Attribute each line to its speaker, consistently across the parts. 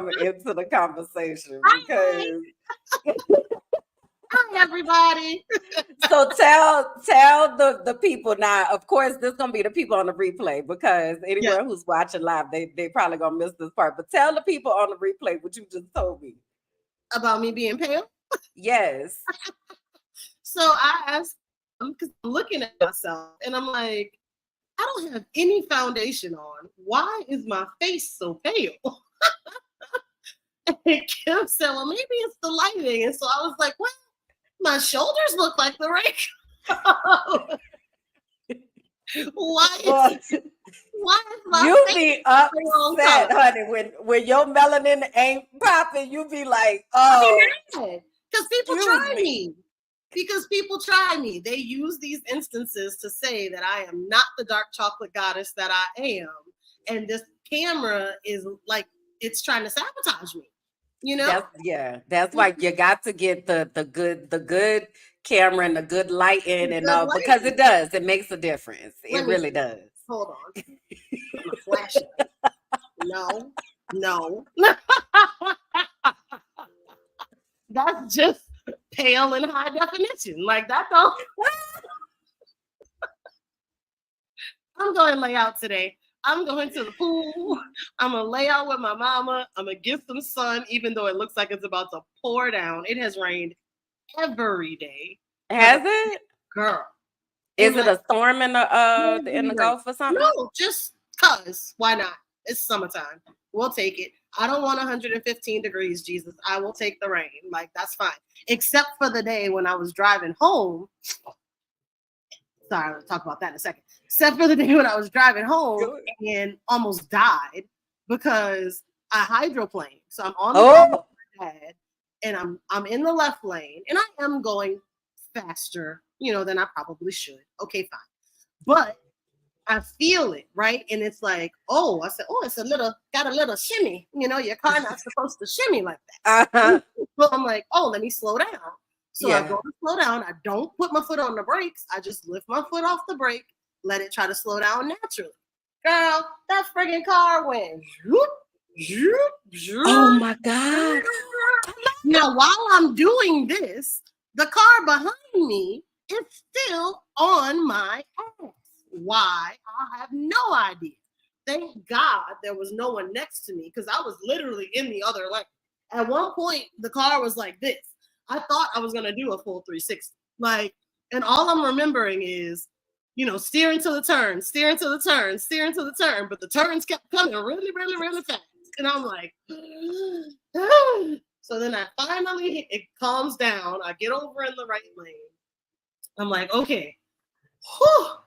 Speaker 1: coming into the conversation
Speaker 2: Hi.
Speaker 1: because
Speaker 2: Hi, everybody.
Speaker 1: so tell the people now. Of course, this gonna be the people on the replay because
Speaker 2: Yeah.
Speaker 1: anyone who's watching live, they probably gonna miss this part. But tell the people on the replay what you just told me.
Speaker 2: About me being pale.
Speaker 1: Yes.
Speaker 2: So I asked him because I'm looking at myself and I'm like, I don't have any foundation on. Why is my face so pale? And Kim said, well, maybe it's the lighting. And so I was like, well, my shoulders look like the rainbow. Why
Speaker 1: Well,
Speaker 2: is my
Speaker 1: you
Speaker 2: face
Speaker 1: be
Speaker 2: the wrong
Speaker 1: upset,
Speaker 2: color?
Speaker 1: honey, when your melanin ain't popping. You be like,
Speaker 2: I
Speaker 1: oh,
Speaker 2: mean, because people
Speaker 1: excuse
Speaker 2: try
Speaker 1: me.
Speaker 2: me. Because people try me. They use these instances to say that I am not the dark chocolate goddess that I am. And this camera is like, it's trying to sabotage me. You know?
Speaker 1: That's why you got to get the good camera and the good lighting and
Speaker 2: Good
Speaker 1: because
Speaker 2: lighting.
Speaker 1: it does. It makes a difference.
Speaker 2: Let
Speaker 1: It
Speaker 2: me
Speaker 1: really
Speaker 2: see.
Speaker 1: does.
Speaker 2: Hold on. Put my flashlight. No. That's just pale in high definition. Like that don't. I'm going to lay out today. I'm going to the pool. I'm going to lay out with my mama. I'm going to get some sun, even though it looks like it's about to pour down. It has rained every day.
Speaker 1: Has it?
Speaker 2: Girl.
Speaker 1: Is it a storm in the Gulf or something?
Speaker 2: No, just cause. Why not? It's summertime. We'll take it. I don't want 115 degrees, Jesus. I will take the rain. Like, that's fine. Except for the day when I was driving home. Sorry, I'll talk about that in a second. Except for the day when I was driving home and almost died because I hydroplaned. So I'm on the phone with my dad, and I'm in the left lane, and I am going faster, than I probably should. Okay, fine. But I feel it, right? And it's like, I said, it's got a little shimmy. Your car not supposed to shimmy like that.
Speaker 1: Uh-huh.
Speaker 2: Well, I'm like, let me slow down. So
Speaker 1: Yeah.
Speaker 2: I go to slow down. I don't put my foot on the brakes. I just lift my foot off the brake, let it try to slow down naturally. Girl, that friggin' car went zoop, zoop, zoop.
Speaker 1: Oh my God.
Speaker 2: Now, while I'm doing this, the car behind me is still on my ass. Why? I have no idea. Thank God there was no one next to me because I was literally in the other lane. At one point, the car was like this. I thought I was going to do a full 360. And all I'm remembering is, steering to the turn, steering to the turn, steering to the turn. But the turns kept coming really, really, really fast. And I'm like, so then it calms down. I get over in the right lane. I'm like, okay,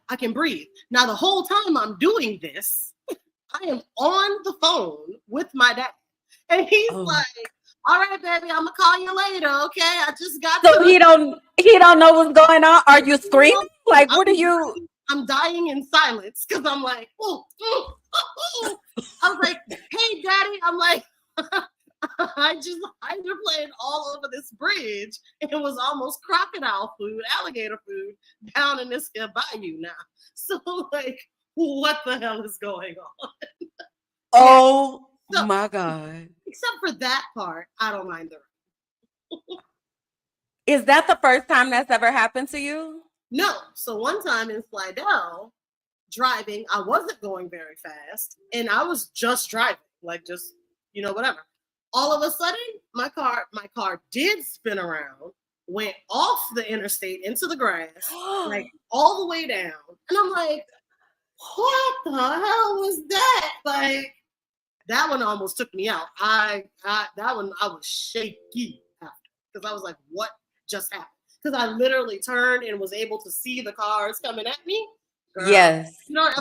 Speaker 2: I can breathe. Now, the whole time I'm doing this, I am on the phone with my dad. And he's like, all right, baby, I'm gonna call you later. Okay. I just got
Speaker 1: so he don't know what's going on. Are you screaming? Like, what are you?
Speaker 2: I'm dying in silence because I'm like, I was like, hey, daddy. I'm like, I just hydroplaned all over this bridge. It was almost crocodile food, alligator food down in this bayou now. So, what the hell is going on?
Speaker 1: Oh my God.
Speaker 2: Except for that part, I don't mind the rain.
Speaker 1: Is that the first time that's ever happened to you?
Speaker 2: No. So one time in Slidell, driving, I wasn't going very fast, and I was just driving, whatever. All of a sudden, my car did spin around, went off the interstate into the grass, all the way down. And I'm like, what the hell was that? That one almost took me out. That one I was shaky after because I was like, what just happened? Because I literally turned and was able to see the cars coming at me. Girl,
Speaker 1: yes.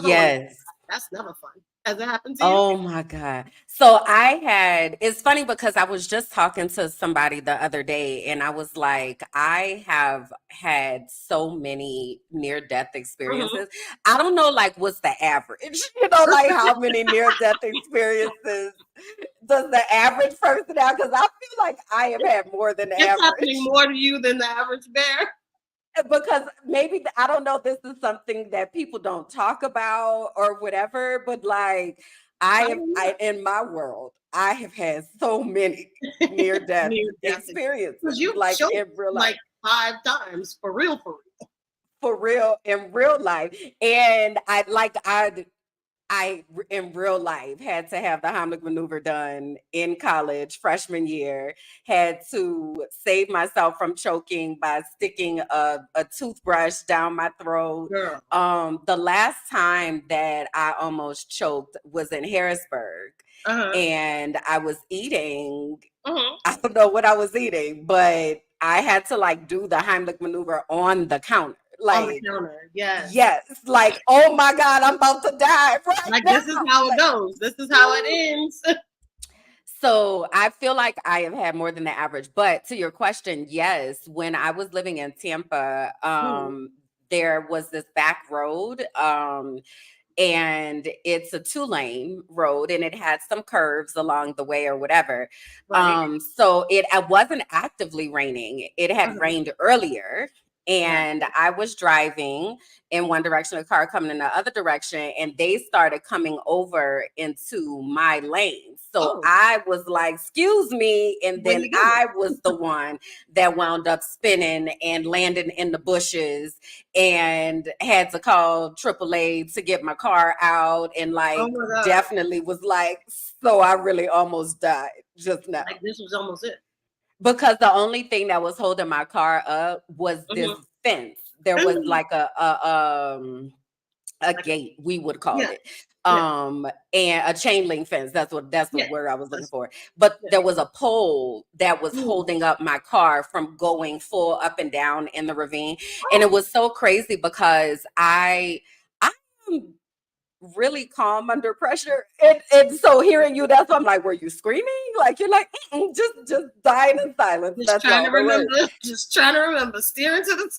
Speaker 1: Yes.
Speaker 2: That's never fun. Has it happened to you?
Speaker 1: Oh my God. So it's funny because I was just talking to somebody the other day and I was like, I have had so many near-death experiences. I don't know, what's the average? How many near-death experiences does the average person have? Because I feel like I have had more than the average.
Speaker 2: It's happening more to you than the average bear.
Speaker 1: Because maybe, I don't know, this is something that people don't talk about or whatever, but I in my world, I have had so many near death
Speaker 2: Near death
Speaker 1: experiences,
Speaker 2: because you've
Speaker 1: like
Speaker 2: choked
Speaker 1: in real life.
Speaker 2: like 5 times for real, for real.
Speaker 1: For real, in real life. And I in real life had to have the Heimlich maneuver done in college freshman year. Had to save myself from choking by sticking a toothbrush down my throat.
Speaker 2: Girl.
Speaker 1: The last time that I almost choked was in Harrisburg,
Speaker 2: Uh-huh.
Speaker 1: and I was eating.
Speaker 2: Uh-huh.
Speaker 1: I don't know what I was eating, but I had to like do the Heimlich maneuver on the counter.
Speaker 2: On the
Speaker 1: Like,
Speaker 2: counter. Yes.
Speaker 1: yes, like, oh my God, I'm about to die right
Speaker 2: Like,
Speaker 1: now.
Speaker 2: this is how it
Speaker 1: Like,
Speaker 2: goes. This is how it ends.
Speaker 1: so I feel like I have had more than the average. But to your question, yes, when I was living in Tampa, there was this back road. And it's a 2-lane road and it had some curves along the way or whatever.
Speaker 2: Right.
Speaker 1: So it wasn't actively raining. It had
Speaker 2: Uh-huh.
Speaker 1: rained earlier.
Speaker 2: Yeah.
Speaker 1: And I was driving in one direction, a car coming in the other direction, and they started coming over into my lane. So
Speaker 2: Oh,
Speaker 1: I was like, excuse me. And
Speaker 2: where
Speaker 1: then
Speaker 2: you going?
Speaker 1: I was the one that wound up spinning and landing in the bushes and had to call AAA to get my car out, and
Speaker 2: Oh
Speaker 1: like
Speaker 2: my God.
Speaker 1: definitely was like, so I really almost died just now.
Speaker 2: Like, this was almost it.
Speaker 1: Because the only thing that was holding my car up was this
Speaker 2: Mm-hmm.
Speaker 1: fence. There was
Speaker 2: Mm-hmm.
Speaker 1: like a
Speaker 2: Like,
Speaker 1: gate, we would call
Speaker 2: yeah.
Speaker 1: it.
Speaker 2: Yeah.
Speaker 1: And a chain link fence. That's the
Speaker 2: Yeah.
Speaker 1: word I was looking
Speaker 2: That's,
Speaker 1: for. But
Speaker 2: yeah.
Speaker 1: there was a pole that was
Speaker 2: Mm.
Speaker 1: holding up my car from going full up and down in the ravine. And it
Speaker 2: Oh,
Speaker 1: was so crazy because I am really calm under pressure. And so hearing you, that's why I'm like, were you screaming? Like you're like, just dying in silence.
Speaker 2: just
Speaker 1: That's
Speaker 2: trying
Speaker 1: all
Speaker 2: to
Speaker 1: there was.
Speaker 2: remember. Just trying to remember. Steering to the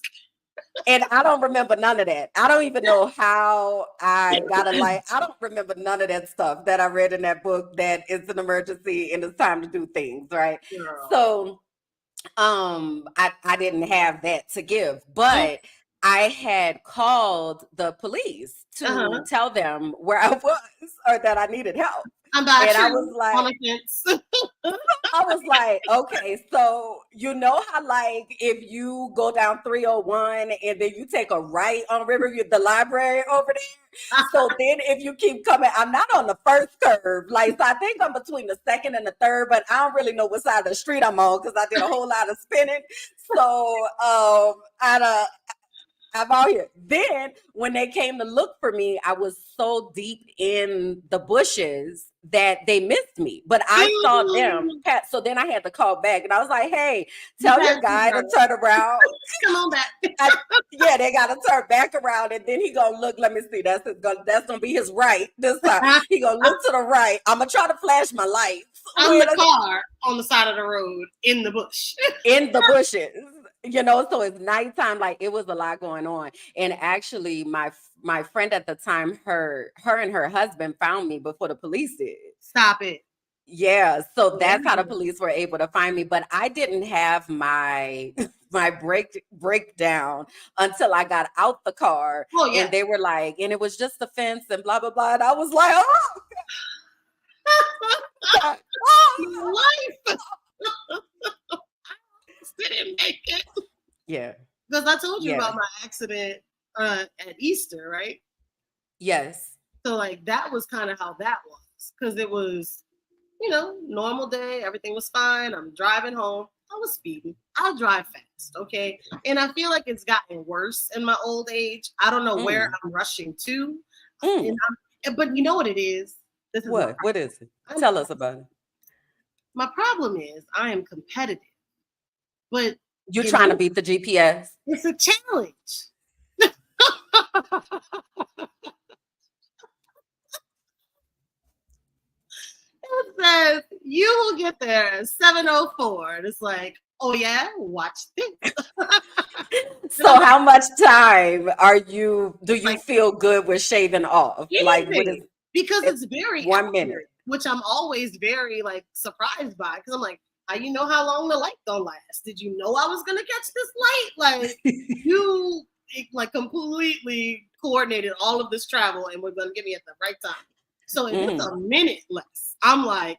Speaker 1: And I don't remember none of that. I don't even know how I got a light. I don't remember none of that stuff that I read in that book that it's an emergency and it's time to do things, right?
Speaker 2: girl.
Speaker 1: So I didn't have that to give,
Speaker 2: Mm.
Speaker 1: but I had called the police to
Speaker 2: Uh-huh.
Speaker 1: tell them where I was or that I needed help.
Speaker 2: I'm by a
Speaker 1: And I
Speaker 2: tree
Speaker 1: was
Speaker 2: on
Speaker 1: like,
Speaker 2: a fence.
Speaker 1: I was like, okay, so you know how like if you go down 301 and then you take a right on Riverview, the library over there. So then if you keep coming, I'm not on the first curve. Like, so I think I'm between the second and the third, but I don't really know what side of the street I'm on because I did a whole lot of spinning. So I'm out here. Then when they came to look for me, I was so deep in the bushes that they missed me. But I saw them. So then I had to call back and I was like, hey,
Speaker 2: You
Speaker 1: tell your
Speaker 2: passed me,
Speaker 1: guy to
Speaker 2: girl.
Speaker 1: turn around.
Speaker 2: Come on back.
Speaker 1: I, yeah, they gotta turn back around and then he gonna look. Let me see. That's gonna be his right this time. He gonna look to the right. I'm gonna try to flash my lights
Speaker 2: I'm the car on the side of the road in the bush.
Speaker 1: in the bushes. So it's nighttime. Like it was a lot going on. And actually, my friend at the time, her and her husband found me before the police did.
Speaker 2: Stop it.
Speaker 1: Yeah, so
Speaker 2: Yeah.
Speaker 1: that's how the police were able to find me. But I didn't have my my breakdown until I got out the car,
Speaker 2: Oh yeah.
Speaker 1: and they were like, and it was just a fence and blah blah blah. And I was like, oh, God.
Speaker 2: My life. Didn't make it.
Speaker 1: Yeah.
Speaker 2: Because I told you
Speaker 1: Yeah.
Speaker 2: about my accident at Easter, right?
Speaker 1: Yes.
Speaker 2: So like that was kind of how that was. Because it was, normal day, everything was fine. I'm driving home. I was speeding. I drive fast, okay? And I feel like it's gotten worse in my old age. I don't know where I'm rushing to. But you know what it is? This is
Speaker 1: What? What is it? Tell us about it.
Speaker 2: My problem is I am competitive. But
Speaker 1: You're trying to beat the GPS.
Speaker 2: it's a challenge. It says you will get there at 7:04. And it's like, oh yeah, watch this.
Speaker 1: So how much time do you
Speaker 2: Like,
Speaker 1: feel good with shaving off? Like what is
Speaker 2: because it's very
Speaker 1: 1 minute?
Speaker 2: accurate, which I'm always very like surprised by because I'm like, how you know how long the light gonna last? Did you know I was gonna catch this light? Like you like completely coordinated all of this travel and we're gonna get me at the right time. So if it's a minute less, I'm like,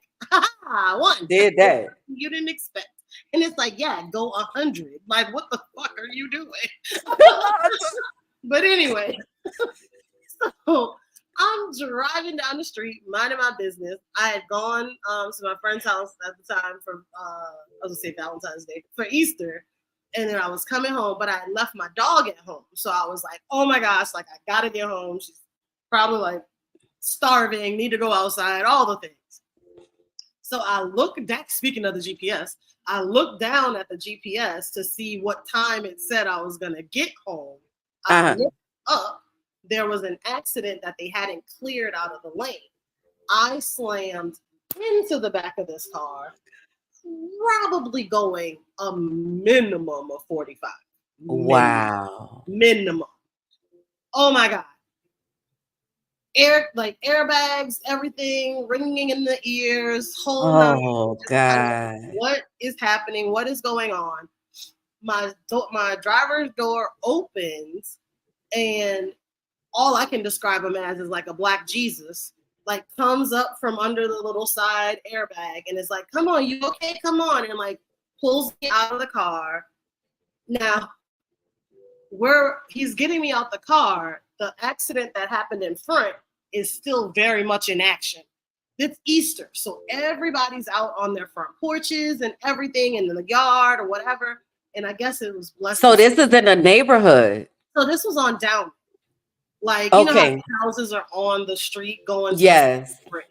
Speaker 2: One.
Speaker 1: Did that.
Speaker 2: You didn't expect. And it's like, yeah, go 100. Like, what the fuck are you doing? But anyway, so I'm driving down the street, minding my business. I had gone to my friend's house at the time for I was gonna say Valentine's Day for Easter, and then I was coming home, but I had left my dog at home. So I was like, oh my gosh, like I gotta get home. She's probably like starving, need to go outside, all the things. So I looked back, speaking of the GPS, I looked down at the GPS to see what time it said I was gonna get home. I looked up, there was an accident that they hadn't cleared out of the lane. I slammed into the back of this car, probably going a minimum of 45.
Speaker 1: Wow.
Speaker 2: Minimum. Oh my God. Airbags, everything ringing in the ears, whole
Speaker 1: Oh God.
Speaker 2: what is happening? What is going on? My driver's door opens, and all I can describe him as is like a black Jesus, like comes up from under the little side airbag and is like, come on, you okay? Come on. And like pulls me out of the car. Now, he's getting me out the car, the accident that happened in front is still very much in action. It's Easter, so everybody's out on their front porches and everything in the yard or whatever. And I guess it was blessed.
Speaker 1: So this is in a neighborhood.
Speaker 2: So this was on Down. Like, you know how the houses are on the street going to the bridge.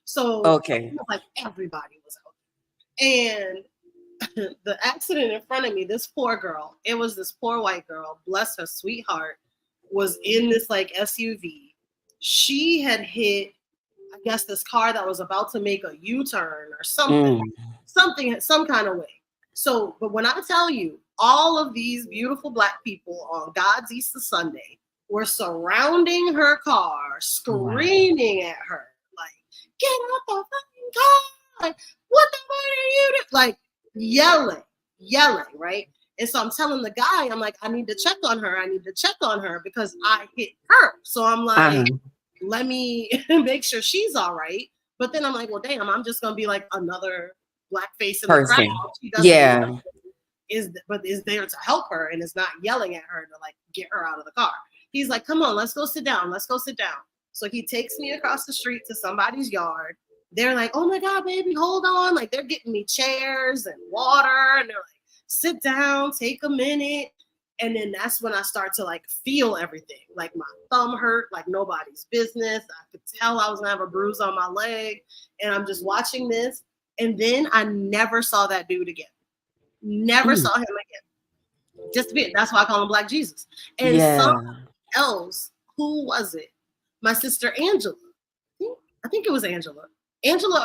Speaker 2: So it was like everybody was out. And the accident in front of me, this poor girl, it was this poor white girl, bless her sweetheart, was in this like SUV. She had hit, I guess, this car that was about to make a U-turn or something, some kind of way. So, but when I tell you, all of these beautiful black people on God's Easter Sunday were surrounding her car, screaming at her, like, get out the fucking car! Like, what the fuck are you doing? Like, yelling, right? And so I'm telling the guy, I'm like, I need to check on her because I hit her. So I'm like, let me make sure she's all right. But then I'm like, well, damn, I'm just gonna be like another black face in the crowd. She doesn't is there to help her and is not yelling at her to like get her out of the car. He's like, come on, let's go sit down. So he takes me across the street to somebody's yard. They're like, oh my God, baby, hold on. Like they're getting me chairs and water. And they're like, sit down, take a minute. And then that's when I start to like feel everything. Like my thumb hurt, like nobody's business. I could tell I was gonna have a bruise on my leg. And I'm just watching this. And then I never saw that dude again. Never saw him again. Just a bit. That's why I call him Black Jesus. And someone else, who was it? My sister Angela. I think it was Angela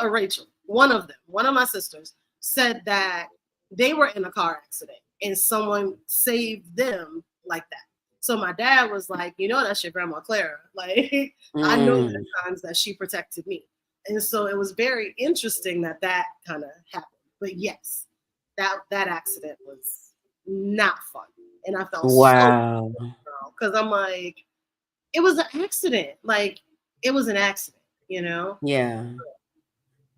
Speaker 2: or Rachel. One of them, one of my sisters, said that they were in a car accident and someone saved them like that. So my dad was like, you know, that's your grandma Clara. Like, I know the times that she protected me. And so it was very interesting that kind of happened. But yes, that accident was not fun. And I felt so bad, because I'm like, it was an accident. Like, it was an accident, you know?
Speaker 1: Yeah.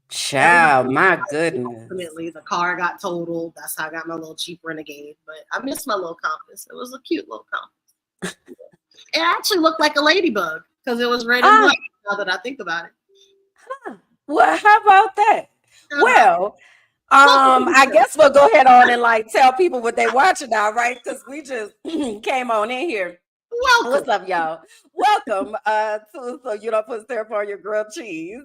Speaker 1: Child, my goodness.
Speaker 2: Ultimately, the car got totaled. That's how I got my little Jeep Renegade. But I missed my little Compass. It was a cute little Compass. It actually looked like a ladybug because it was red and black, now that I think about it.
Speaker 1: Well, how about that? Well, I guess we'll go ahead on and like tell people what they watching now, right? Because we just came on in here.
Speaker 2: Welcome.
Speaker 1: What's up, y'all? Welcome to So You Don't Put Syrup on Your Grilled Cheese.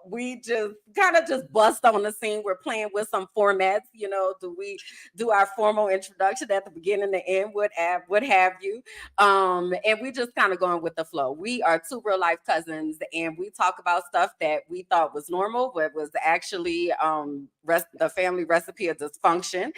Speaker 1: We just kind of just bust on the scene. We're playing with some formats. You know, do we do our formal introduction at the beginning, the end, what have you? And we just kind of going with the flow. We are two real life cousins, and we talk about stuff that we thought was normal, but was actually the family recipe of dysfunction.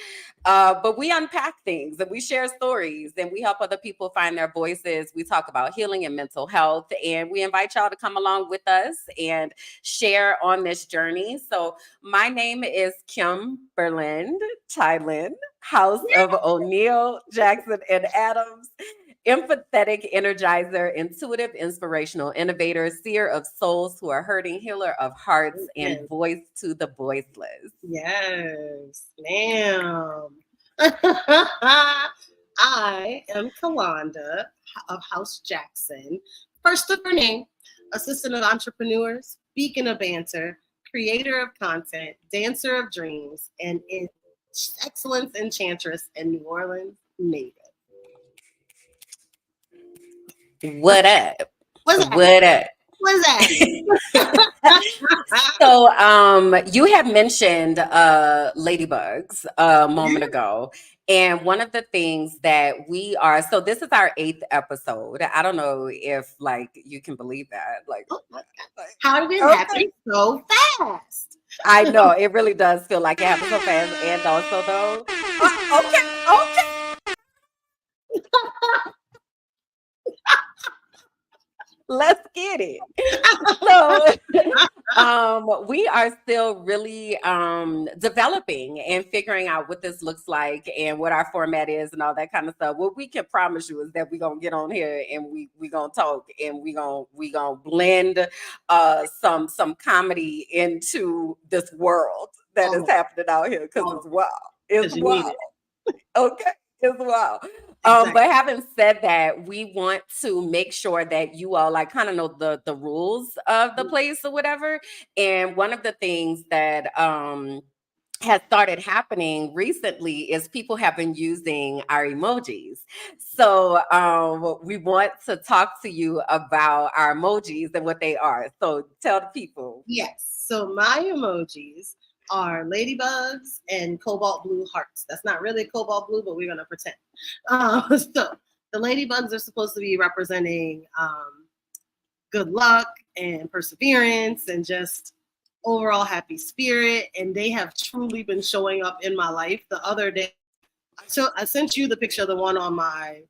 Speaker 1: But we unpack things and we share stories and we help other people find their voices. We talk about healing and mental health, and we invite y'all to come along with us and share on this journey. So my name is Kim Berlind, Thailand, House of O'Neill, Jackson, and Adams. Empathetic energizer, intuitive, inspirational, innovator, seer of souls who are hurting, healer of hearts, and
Speaker 2: Yes.
Speaker 1: voice to the voiceless.
Speaker 2: Yes, ma'am. I am Kalanda of House Jackson, first of her name, assistant of entrepreneurs, beacon of banter, creator of content, dancer of dreams, and excellence enchantress and New Orleans native.
Speaker 1: What up?
Speaker 2: What's that?
Speaker 1: What up?
Speaker 2: What's that?
Speaker 1: So, you had mentioned ladybugs a moment ago, and one of the things that we are, so this is our 8th episode. I don't know if like you can believe that, like,
Speaker 2: Oh my God. How did it
Speaker 1: okay.
Speaker 2: happen so fast?
Speaker 1: I know it really does feel like it happens so fast, and also though, okay, okay. Let's get it. So we are still really developing and figuring out what this looks like and what our format is and all that kind of stuff. What we can promise you is that we're gonna get on here and we gonna talk and we gonna blend some comedy into this world that is happening out here because it's wild. It's
Speaker 2: You need
Speaker 1: wild.
Speaker 2: it.
Speaker 1: Okay. It's wild.
Speaker 2: Exactly.
Speaker 1: But having said that, we want to make sure that you all like kind of know the rules of the place or whatever. And one of the things that has started happening recently is people have been using our emojis. So we want to talk to you about our emojis and what they are. So tell the people.
Speaker 2: Yes. So my emojis are ladybugs and cobalt blue hearts. That's not really cobalt blue, but we're gonna pretend. So the ladybugs are supposed to be representing good luck and perseverance and just overall happy spirit. And they have truly been showing up in my life. The other day, so I sent you the picture of the one on my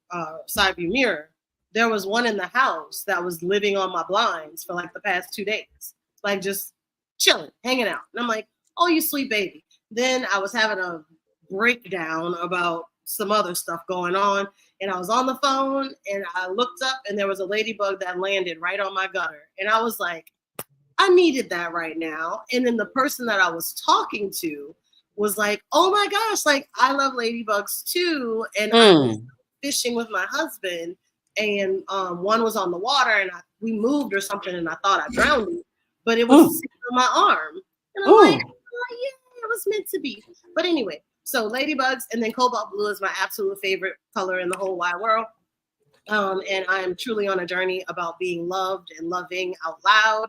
Speaker 2: side view mirror. There was one in the house that was living on my blinds for like the past 2 days, like just chilling, hanging out. And I'm like, oh, you sweet baby. Then I was having a breakdown about some other stuff going on. And I was on the phone and I looked up and there was a ladybug that landed right on my gutter. And I was like, I needed that right now. And then the person that I was talking to was like, oh my gosh, like I love ladybugs too. And I was fishing with my husband and one was on the water and we moved or something and I thought I drowned it, but it was sitting on my arm. And I'm like, oh, yeah, it was meant to be. But anyway, so ladybugs and then cobalt blue is my absolute favorite color in the whole wide world. And I'm truly on a journey about being loved and loving out loud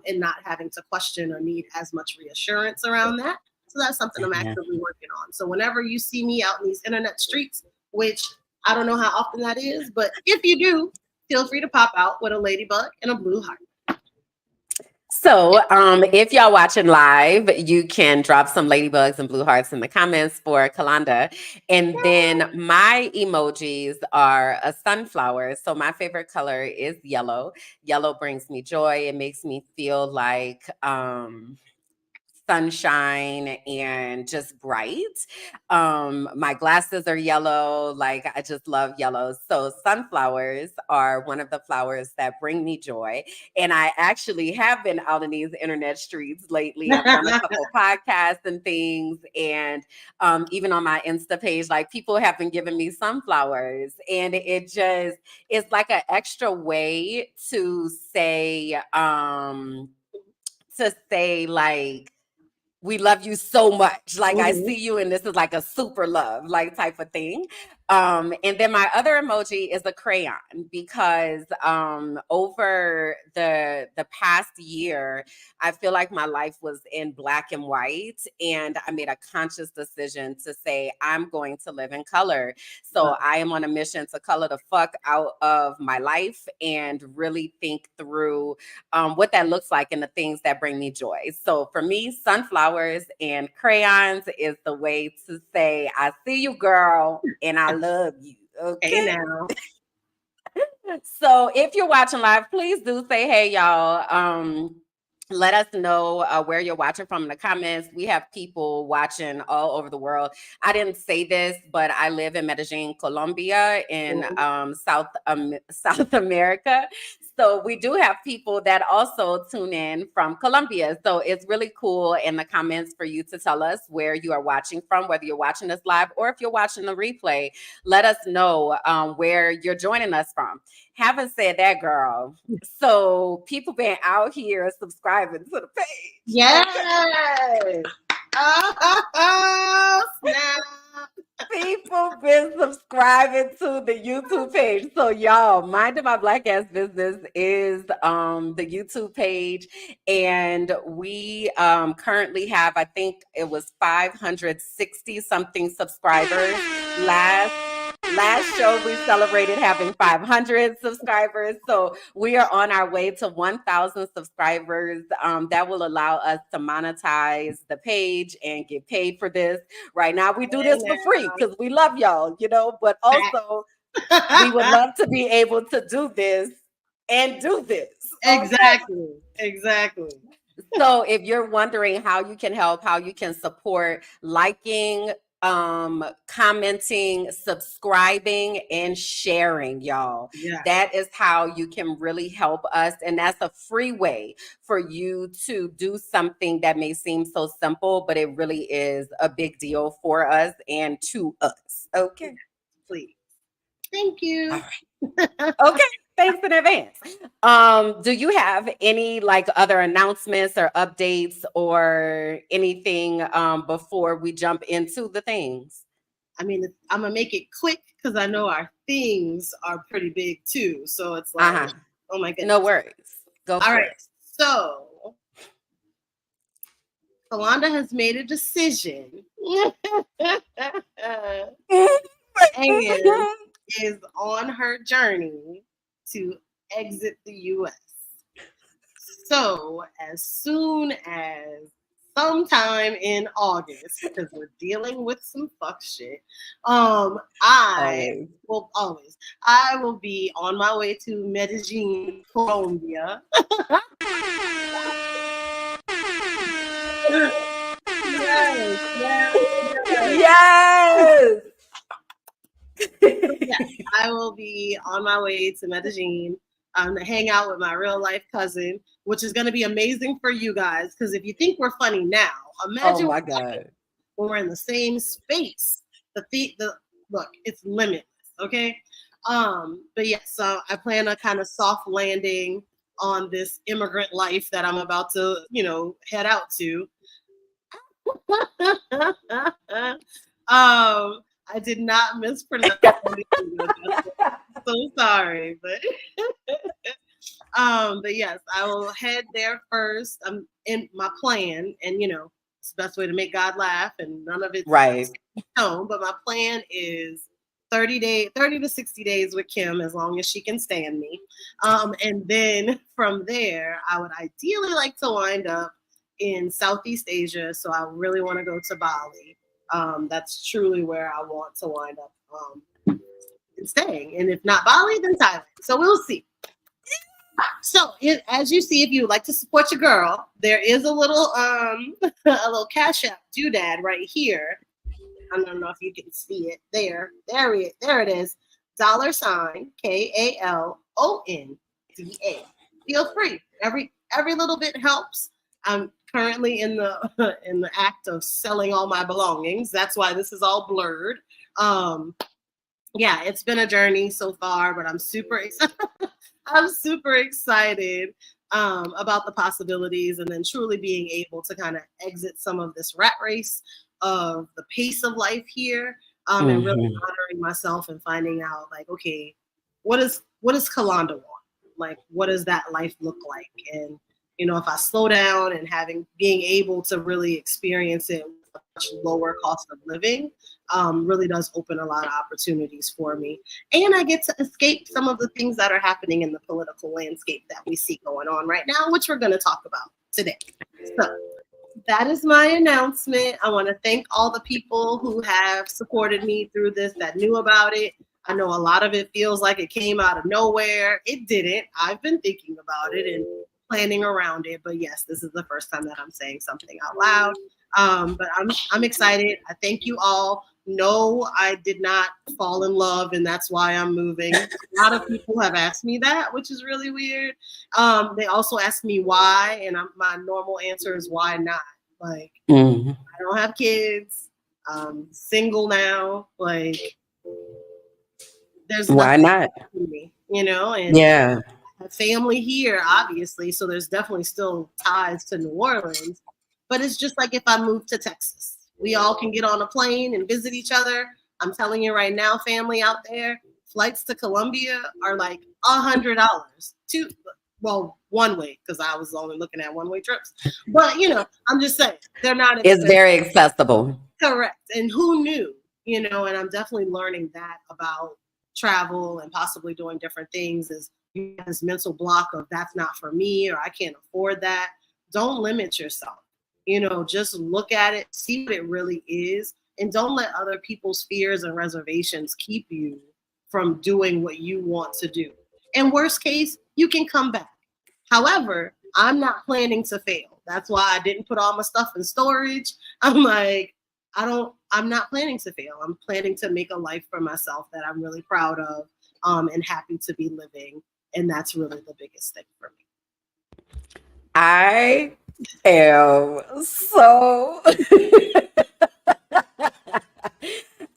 Speaker 2: and not having to question or need as much reassurance around that. So that's something I'm actively working on. So whenever you see me out in these internet streets, which I don't know how often that is, but if you do, feel free to pop out with a ladybug and a blue heart.
Speaker 1: So, if y'all watching live, you can drop some ladybugs and blue hearts in the comments for Kalanda. And then my emojis are a sunflower. So my favorite color is yellow. Yellow brings me joy. It makes me feel like sunshine and just bright. My glasses are yellow. Like I just love yellow. So sunflowers are one of the flowers that bring me joy. And I actually have been out in these internet streets lately. I've done a couple podcasts and things. And even on my Insta page, like people have been giving me sunflowers. And it just is like an extra way to say like, we love you so much. Like I see you and this is like a super love, like type of thing. And then my other emoji is a crayon because over the past year, I feel like my life was in black and white. And I made a conscious decision to say, I'm going to live in color. So I am on a mission to color the fuck out of my life and really think through what that looks like and the things that bring me joy. So for me, sunflowers and crayons is the way to say, I see you, girl, and I love you. Okay.
Speaker 2: Hey now.
Speaker 1: So if you're watching live, please do say hey, y'all. Let us know where you're watching from in the comments. We have people watching all over the world. I didn't say this, but I live in Medellin, Colombia, in South America. So we do have people that also tune in from Colombia. So it's really cool in the comments for you to tell us where you are watching from, whether you're watching this live or if you're watching the replay. Let us know where you're joining us from. Having said that, girl, so people been out here subscribing to the page.
Speaker 2: Yes. Oh, snap.
Speaker 1: People been subscribing to the YouTube page. So y'all, Minding My Black Ass Business is the YouTube page, and we currently have, I think it was 560 something subscribers. Last show we celebrated having 500 subscribers, so we are on our way to 1,000 subscribers. That will allow us to monetize the page and get paid for this. Right now, we do this for free because we love y'all, but also we would love to be able to do this and do this. Okay?
Speaker 2: Exactly.
Speaker 1: So if you're wondering how you can help, how you can support, liking, commenting, subscribing, and sharing, y'all.
Speaker 2: Yeah.
Speaker 1: That is how you can really help us. And that's a free way for you to do something that may seem so simple, but it really is a big deal for us and to us. Okay.
Speaker 2: Please. Thank you.
Speaker 1: All right. Okay. Thanks in advance. Do you have any other announcements or updates or anything before we jump into the things?
Speaker 2: I mean, I'm gonna make it quick because I know our things are pretty big too. So it's like, oh my goodness.
Speaker 1: No worries. Go for it.
Speaker 2: So Kalanda has made a decision and is on her journey to exit the US. So as soon as sometime in August, because we're dealing with some fuck shit, I will be on my way to Medellin, Colombia.
Speaker 1: Yes.
Speaker 2: Yeah, I will be on my way to Medellin to hang out with my real life cousin, which is going to be amazing for you guys. Because if you think we're funny now, imagine when we're in the same space. The look, it's limitless. Okay, but yeah, so I plan a kind of soft landing on this immigrant life that I'm about to, head out to. I did not mispronounce so sorry, but yes, I will head there first. I'm in my plan, and it's the best way to make God laugh, and none of it's
Speaker 1: right.
Speaker 2: No, but my plan is 30 to 60 days with Kim, as long as she can stand me. And then from there, I would ideally like to wind up in Southeast Asia. So I really want to go to Bali. That's truly where I want to wind up staying. And if not Bali, then Thailand. So we'll see. So as you see, if you would like to support your girl, there is a little a little Cash App doodad right here. I don't know if you can see it. There it is. $KALONDA. Feel free. Every little bit helps. I'm currently in the act of selling all my belongings. That's why this is all blurred. Yeah, it's been a journey so far, but I'm super excited. I'm super excited about the possibilities, and then truly being able to kind of exit some of this rat race of the pace of life here, and really honoring myself and finding out, okay, what does Kalanda want? What does that life look like? And if I slow down and being able to really experience it with a much lower cost of living, really does open a lot of opportunities for me. And I get to escape some of the things that are happening in the political landscape that we see going on right now, which we're going to talk about today. So that is my announcement. I want to thank all the people who have supported me through this, that knew about it. I know a lot of it feels like it came out of nowhere. It didn't. I've been thinking about it and planning around it. But yes, this is the first time that I'm saying something out loud. But I'm excited. I thank you all. No, I did not fall in love, and that's why I'm moving. A lot of people have asked me that, which is really weird. They also ask me why, and my normal answer is why not. Like,
Speaker 1: Mhm.
Speaker 2: I don't have kids. I'm single now. Like, there's
Speaker 1: Why
Speaker 2: nothing
Speaker 1: not?
Speaker 2: to me, you know, and
Speaker 1: Yeah.
Speaker 2: I have family here, obviously. So there's definitely still ties to New Orleans. But it's just like if I moved to Texas, we all can get on a plane and visit each other. I'm telling you right now, family out there, flights to Colombia are like $100. Well, one way, because I was only looking at one-way trips. But you know, I'm just saying they're not
Speaker 1: It's
Speaker 2: expensive.
Speaker 1: very accessible.
Speaker 2: Correct. And who knew? You know, and I'm definitely learning that about travel and possibly doing different things is you have this mental block of that's not for me or I can't afford that. Don't limit yourself. You know, just look at it, see what it really is, and don't let other people's fears and reservations keep you from doing what you want to do. And worst case, you can come back. However, I'm not planning to fail. That's why I didn't put all my stuff in storage. I'm like, I'm not planning to fail. I'm planning to make a life for myself that I'm really proud of and happy to be living. And that's really the biggest thing for me.
Speaker 1: I am so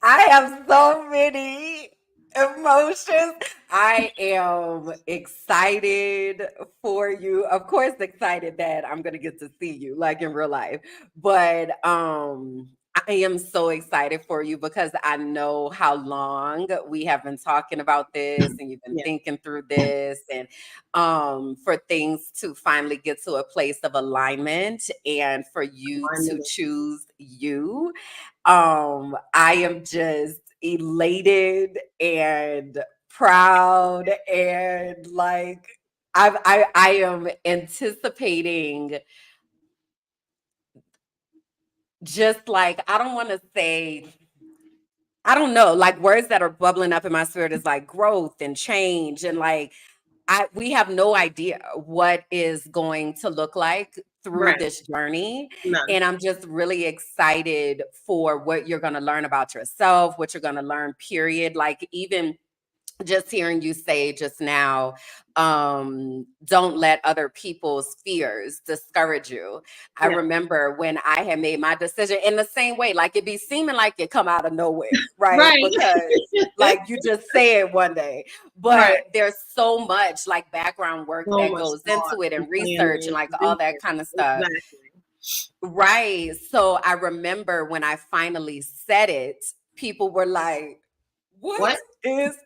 Speaker 1: I have so many emotions. I am excited for you. Of course, excited that I'm gonna get to see you like in real life. But I am so excited for you because I know how long we have been talking about this and you've been
Speaker 2: Yeah.
Speaker 1: thinking through this and for things to finally get to a place of alignment and for you to choose you. I am just elated and proud and like I am anticipating just like I don't want to say I don't know, like words that are bubbling up in my spirit is like growth and change and like we have no idea what is going to look like through
Speaker 2: Right.
Speaker 1: this journey.
Speaker 2: None.
Speaker 1: And I'm just really excited for what you're going to learn about yourself, what you're going to learn, period. Like, even just hearing you say just now, don't let other people's fears discourage you. I
Speaker 2: Yeah.
Speaker 1: remember when I had made my decision in the same way, like it be seeming like it come out of nowhere, right?
Speaker 2: Right.
Speaker 1: Because like you just say it one day,
Speaker 2: Right.
Speaker 1: but there's so much like background work
Speaker 2: So
Speaker 1: that
Speaker 2: much
Speaker 1: goes
Speaker 2: thought
Speaker 1: into it
Speaker 2: and
Speaker 1: and research and
Speaker 2: planning,
Speaker 1: like all that
Speaker 2: research.
Speaker 1: kind of stuff.
Speaker 2: Exactly.
Speaker 1: Right. So I remember when I finally said it, people were like, what
Speaker 2: What?
Speaker 1: is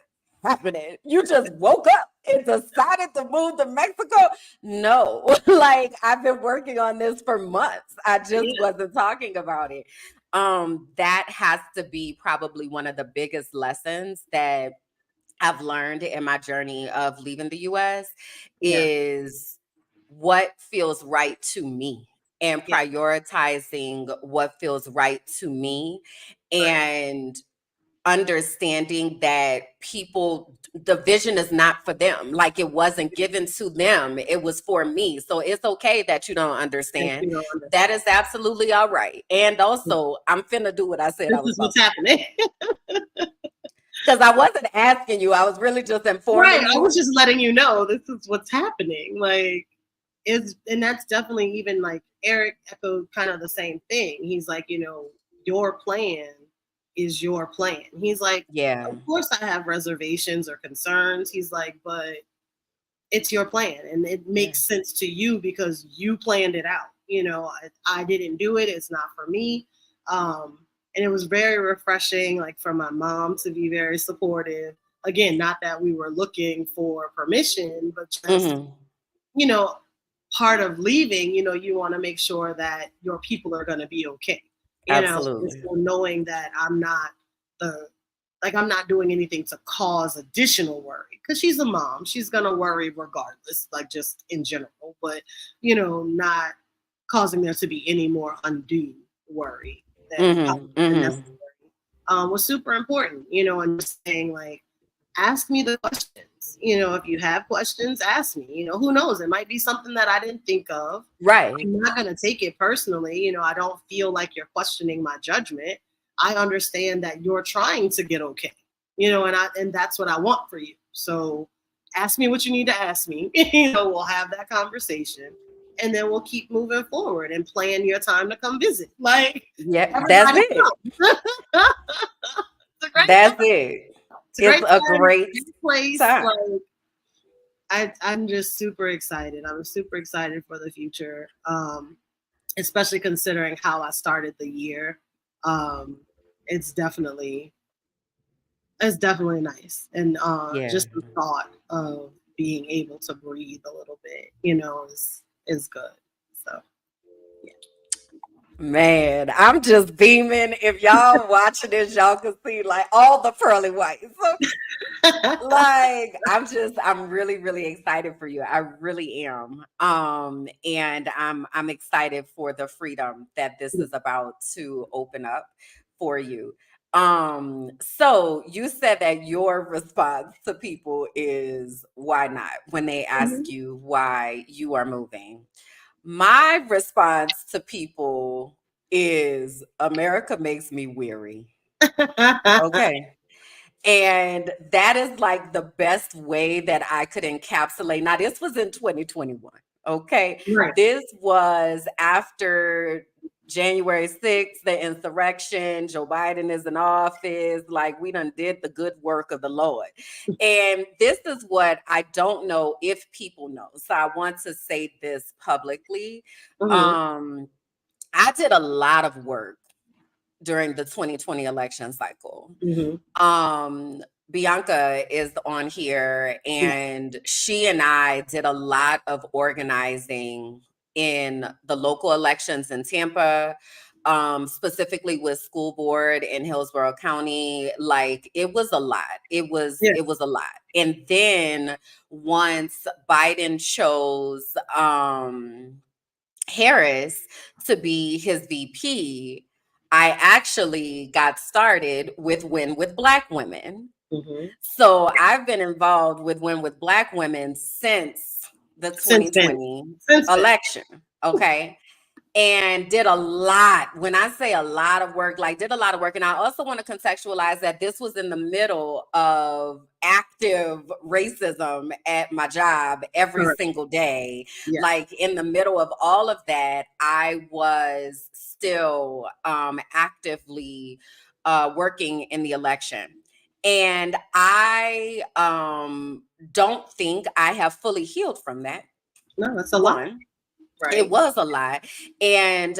Speaker 1: happening? You just woke up and decided to move to Mexico? No, like I've been working on this for months. I just
Speaker 2: Yeah.
Speaker 1: wasn't talking about it. That has to be probably one of the biggest lessons that I've learned in my journey of leaving the US
Speaker 2: Yeah.
Speaker 1: is what feels right to me and
Speaker 2: Yeah.
Speaker 1: prioritizing what feels right to me
Speaker 2: Right.
Speaker 1: and understanding that people the vision is not for them, like it wasn't given to them, it was for me. So it's okay that you don't
Speaker 2: That
Speaker 1: understand.
Speaker 2: you don't
Speaker 1: That
Speaker 2: understand.
Speaker 1: is absolutely all right. And also I'm finna do what I said I
Speaker 2: This
Speaker 1: was
Speaker 2: is
Speaker 1: about
Speaker 2: what's
Speaker 1: to
Speaker 2: happening.
Speaker 1: because I wasn't asking you, I was really just
Speaker 2: Right.
Speaker 1: informing
Speaker 2: I
Speaker 1: you.
Speaker 2: was just letting you know this is what's happening. Like, and that's definitely even like Eric echoed kind of the same thing. He's like, you know, your plan is your plan. He's like,
Speaker 1: Yeah.
Speaker 2: of course I have reservations or concerns. He's like, but it's your plan and it
Speaker 1: Yeah.
Speaker 2: makes sense to you because you planned it out. You know, I didn't do it. It's not for me. And it was very refreshing, like for my mom to be very supportive. Again, not that we were looking for permission, but just,
Speaker 1: Hmm.
Speaker 2: you know, part of leaving, you know, you want to make sure that your people are going to be okay. You know, and
Speaker 1: Absolutely.
Speaker 2: so knowing that I'm not the I'm not doing anything to cause additional worry because she's a mom. She's gonna worry regardless, like just in general. But you know, not causing there to be any more undue worry than
Speaker 1: Hmm. Hmm.
Speaker 2: necessary was super important. You know, and just saying like, ask me the questions. if you have questions, ask me. Who knows? It might be something that I didn't think of.
Speaker 1: Right.
Speaker 2: I'm not going to take it personally. I don't feel like you're questioning my judgment. I understand that you're trying to get okay, and that's what I want for you. So ask me what you need to ask me. We'll have that conversation, and then we'll keep moving forward and plan your time to come visit. Like,
Speaker 1: yeah, that's it. That's it. It's a great
Speaker 2: place.
Speaker 1: time.
Speaker 2: Like, I'm just super excited. I'm super excited for the future, especially considering how I started the year. It's definitely nice, and just the thought of being able to breathe a little bit, is good. So, yeah.
Speaker 1: Man, I'm just beaming. If y'all watching this, y'all can see like all the pearly whites. Like I'm really, really excited for you. I really am. And I'm excited for the freedom that this is about to open up for you. So you said that your response to people is why not when they ask you why you are moving. My response to people is America makes me weary. Okay. And that is like the best way that I could encapsulate. Now, this was in 2021. Okay.
Speaker 2: Right.
Speaker 1: This was after January 6th, the insurrection. Joe Biden is in office. Like, we done did the good work of the Lord. And this is what I don't know if people know. So I want to say this publicly. I did a lot of work during the 2020 election cycle. Bianca is on here, and she and I did a lot of organizing in the local elections in Tampa, specifically with school board in Hillsborough County. Like, it was a lot. It was a lot. And then once Biden chose Harris to be his VP, I actually got started with Win with Black Women. So I've been involved with Win with Black Women since the 2020 election. Okay. And did a lot. When I say a lot of work, like did a lot of work. And I also want to contextualize that this was in the middle of active racism at my job every single day.
Speaker 2: Yeah.
Speaker 1: Like in the middle of all of that, I was still actively working in the election. And I don't think I have fully healed from that.
Speaker 2: No, that's a lot.
Speaker 1: Right. It was a lot. And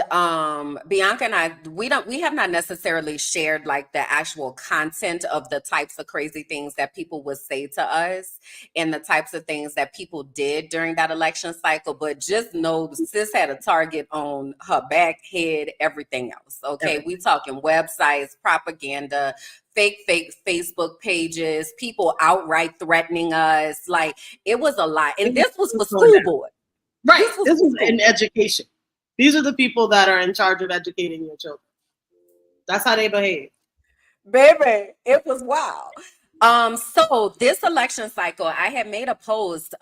Speaker 1: Bianca and I, we have not necessarily shared like the actual content of the types of crazy things that people would say to us and the types of things that people did during that election cycle. But just know sis had a target on her back, head, everything else. Okay. We talking websites, propaganda, fake Facebook pages, people outright threatening us. Like, it was a lot. And this was for school board.
Speaker 2: Right. This was in education. These are the people that are in charge of educating your children. That's how they behave.
Speaker 1: Baby, it was wild. So this election cycle, I had made a post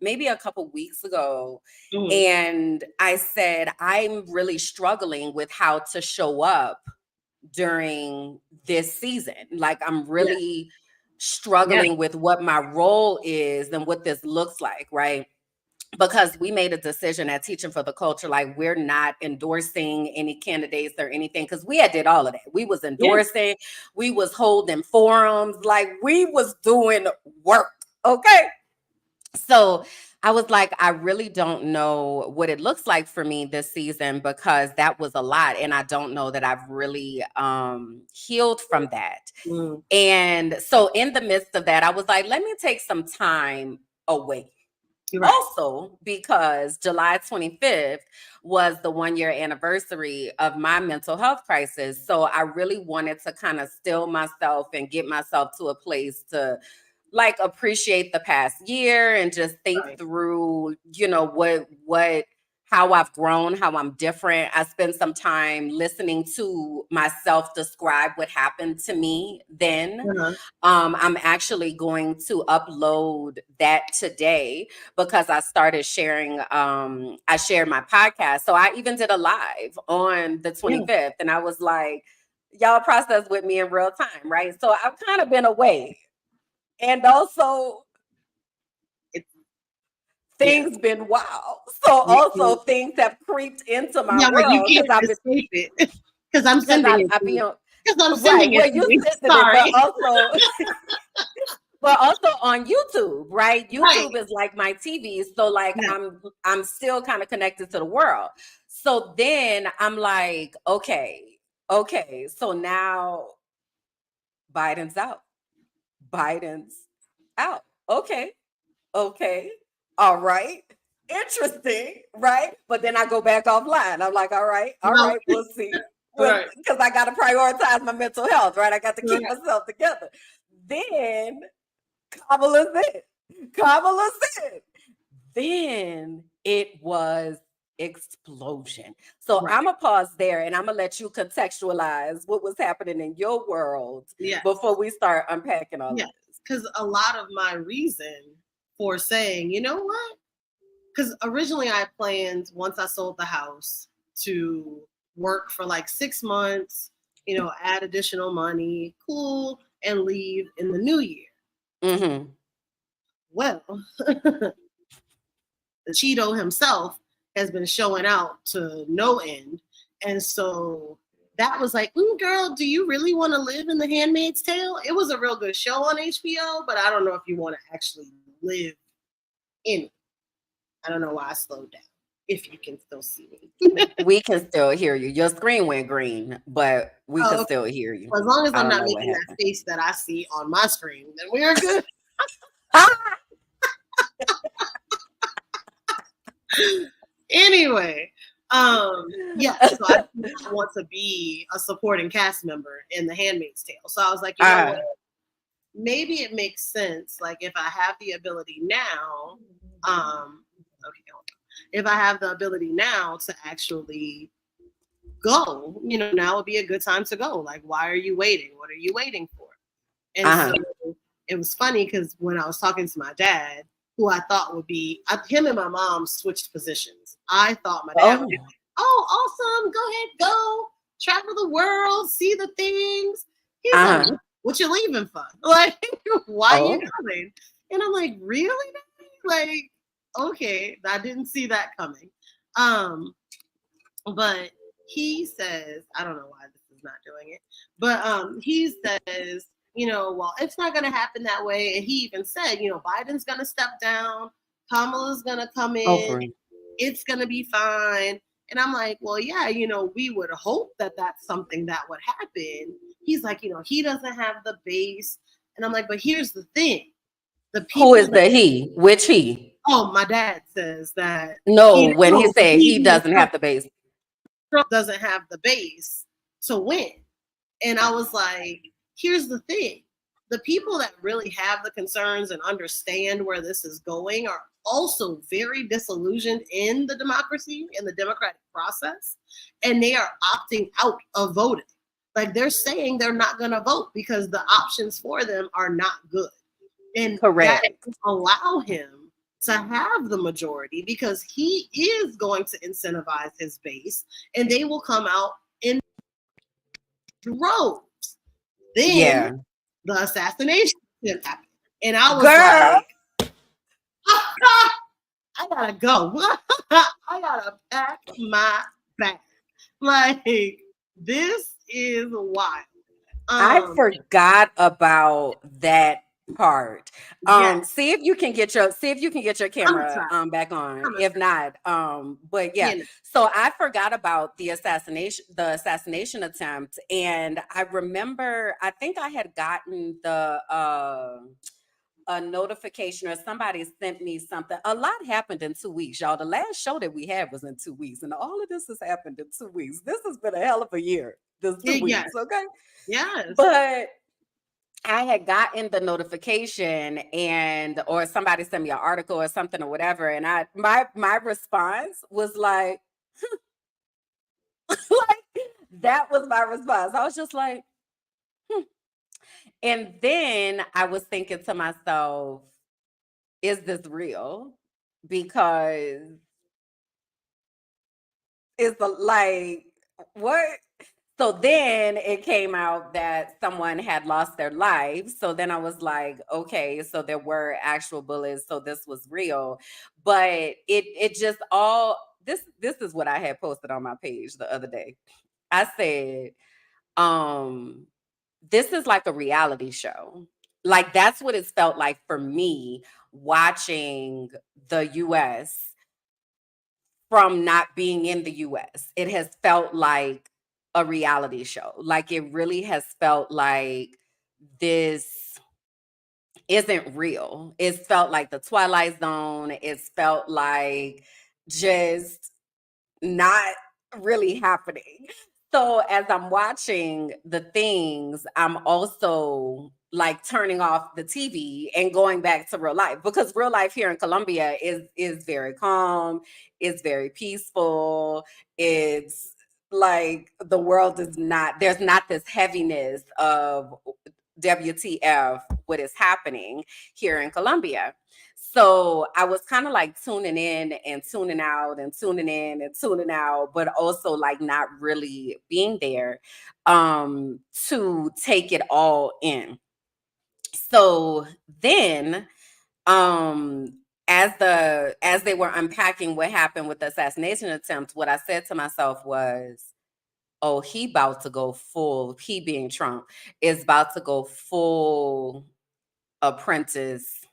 Speaker 1: maybe a couple weeks ago, and I said, I'm really struggling with how to show up during this season. Like, I'm really struggling with what my role is and what this looks like, right? Because we made a decision at Teaching for the Culture, like we're not endorsing any candidates or anything, because we had did all of that. We was endorsing, we was holding forums, like we was doing work, okay? So I was like, I really don't know what it looks like for me this season, because that was a lot. And I don't know that I've really healed from that. And so in the midst of that, I was like, let me take some time away. Right. Also, because July 25th was the 1-year anniversary of my mental health crisis. So I really wanted to kind of still myself and get myself to a place to like appreciate the past year and just think through, how I've grown, how I'm different. I spent some time listening to myself describe what happened to me then.
Speaker 2: Uh-huh.
Speaker 1: I'm actually going to upload that today because I started sharing. I shared my podcast. So I even did a live on the
Speaker 2: Yeah.
Speaker 1: 25th, and I was like, y'all process with me in real time, right? So I've kind of been away. And also,
Speaker 2: It's, yeah.
Speaker 1: things been wild. So also things have creeped into my
Speaker 2: Yeah, like you
Speaker 1: world
Speaker 2: can't escape it because I'm
Speaker 1: because
Speaker 2: sending it
Speaker 1: I
Speaker 2: to
Speaker 1: be
Speaker 2: you.
Speaker 1: on
Speaker 2: Because I'm
Speaker 1: right.
Speaker 2: sending it
Speaker 1: Well,
Speaker 2: to
Speaker 1: you
Speaker 2: you.
Speaker 1: sending it,
Speaker 2: Sorry.
Speaker 1: but also on YouTube, right?
Speaker 2: Right.
Speaker 1: YouTube is like my TV. So like
Speaker 2: Yeah.
Speaker 1: I'm still kind of connected to the world. So then I'm like, okay. So now Biden's out. Biden's out. Okay. All right. Interesting, right? But then I go back offline. I'm like, all
Speaker 2: Well,
Speaker 1: right, we'll see.
Speaker 2: right.
Speaker 1: Because I got to prioritize my mental health, right? I got to keep
Speaker 2: Right.
Speaker 1: myself together. Then Kamala's in. Kamala's in. Then it was explosion. So
Speaker 2: Right.
Speaker 1: I'm gonna pause there and I'm gonna let you contextualize what was happening in your world
Speaker 2: Yeah.
Speaker 1: before we start unpacking all of
Speaker 2: Yeah.
Speaker 1: this.
Speaker 2: Because a lot of my reason for saying, you know what? Because originally I planned once I sold the house to work for like 6 months, add additional money, cool, and leave in the new year.
Speaker 1: Mm-hmm.
Speaker 2: Well, the Cheeto himself has been showing out to no end. And so that was like, girl, do you really want to live in The Handmaid's Tale? It was a real good show on HBO, but I don't know if you want to actually live in it. I don't know why I slowed down, if you can still see me.
Speaker 1: We can still hear you. Your screen went green, but we
Speaker 2: Oh,
Speaker 1: can
Speaker 2: okay.
Speaker 1: still hear you.
Speaker 2: Well, as long as
Speaker 1: I
Speaker 2: I'm
Speaker 1: don't
Speaker 2: not
Speaker 1: know what
Speaker 2: making that
Speaker 1: happened.
Speaker 2: face that I see on my screen, then we're good. Anyway, yeah, so I did not want to be a supporting cast member in The Handmaid's Tale. So I was like, you know what? Maybe it makes sense. Like if I have the ability now, okay, hold on. If I have the ability now to actually go, now would be a good time to go. Like, why are you waiting? What are you waiting for? And so it was funny because when I was talking to my dad, who I thought would be, him and my mom switched positions. I thought my dad would be like, oh, awesome. Go ahead, go. Travel the world, see the things. He's like, what you leaving for? Like, why are you coming? And I'm like, really? Like, okay, I didn't see that coming. But he says, I don't know why this is not doing it, but he says, well, it's not going to happen that way. And he even said, Biden's going to step down, Kamala's going to come in, it's going to be fine. And I'm like, well, yeah, we would hope that that's something that would happen. He's like, he doesn't have the base. And I'm like, but here's the thing. The people
Speaker 1: Who is the he? Which he?
Speaker 2: Oh, my dad says that.
Speaker 1: No, when he said he doesn't have the base.
Speaker 2: Trump doesn't have the base to win. And I was like, here's the thing. The people that really have the concerns and understand where this is going are also very disillusioned in the democracy, in the democratic process, and they are opting out of voting. Like they're saying they're not going to vote because the options for them are not good. And that allow him to have the majority because he is going to incentivize his base and they will come out in droves. Then the assassination happened. And I was like, I gotta go. I gotta pack my bag. Like, this is wild.
Speaker 1: I forgot about that part. See if you can get your camera back on. If not, but yeah. So I forgot about the assassination attempt. And I remember I think I had gotten a notification or somebody sent me something. A lot happened in 2 weeks, y'all. The last show that we had was in 2 weeks, and all of this has happened in 2 weeks. This has been a hell of a year. This 2 weeks, okay?
Speaker 2: Yes.
Speaker 1: But I had gotten the notification and or somebody sent me an article or something or whatever, and my response was like, like that was my response. I was just like, hmm. And then I was thinking to myself, is this real? Because it's like, what? So then it came out that someone had lost their life. So then I was like, okay, so there were actual bullets. So this was real. But it just all this is what I had posted on my page the other day. I said, um, this is like a reality show. Like that's what it's felt like for me watching the US from not being in the US. It has felt like a reality show. Like it really has felt like this isn't real. It's felt like the Twilight Zone. It's felt like just not really happening. So as I'm watching the things, I'm also like turning off the TV and going back to real life because real life here in Colombia is very calm, it's very peaceful. It's like the world is not there's not this heaviness of WTF what is happening here in Colombia. So I was kind of like tuning in and tuning out and tuning in and tuning out, but also like not really being there to take it all in. So then as they were unpacking what happened with the assassination attempt, what I said to myself was, oh, he about to go full, he being Trump, is about to go full apprentice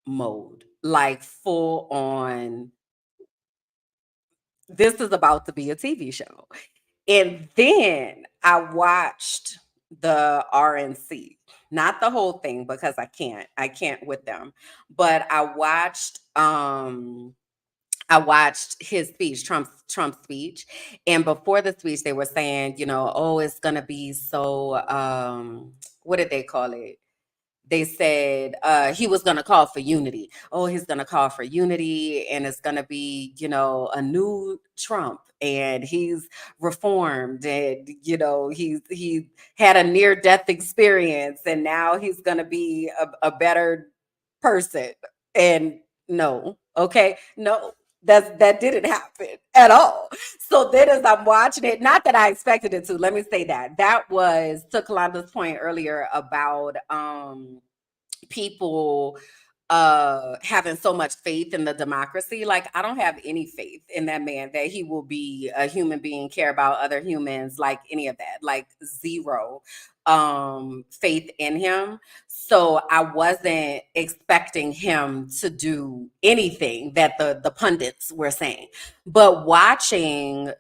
Speaker 1: mode, like full on. This is about to be a TV show. And then I watched the RNC, not the whole thing because I can't with them, but I watched his speech, Trump's speech, and before the speech, they were saying, you know, oh, it's gonna be so what did they call it? They said he was going to call for unity. Oh, he's going to call for unity, and it's going to be, you know, a new Trump, and he's reformed, and you know, he had a near death experience, and now he's going to be a better person. And no, okay, no. That didn't happen at all. So then as I'm watching it, not that I expected it to, let me say that. That was to Kalanda's point earlier about people having so much faith in the democracy. Like I don't have any faith in that man that he will be a human being, care about other humans, like any of that. Like zero faith in him. So I wasn't expecting him to do anything that the pundits were saying. But watching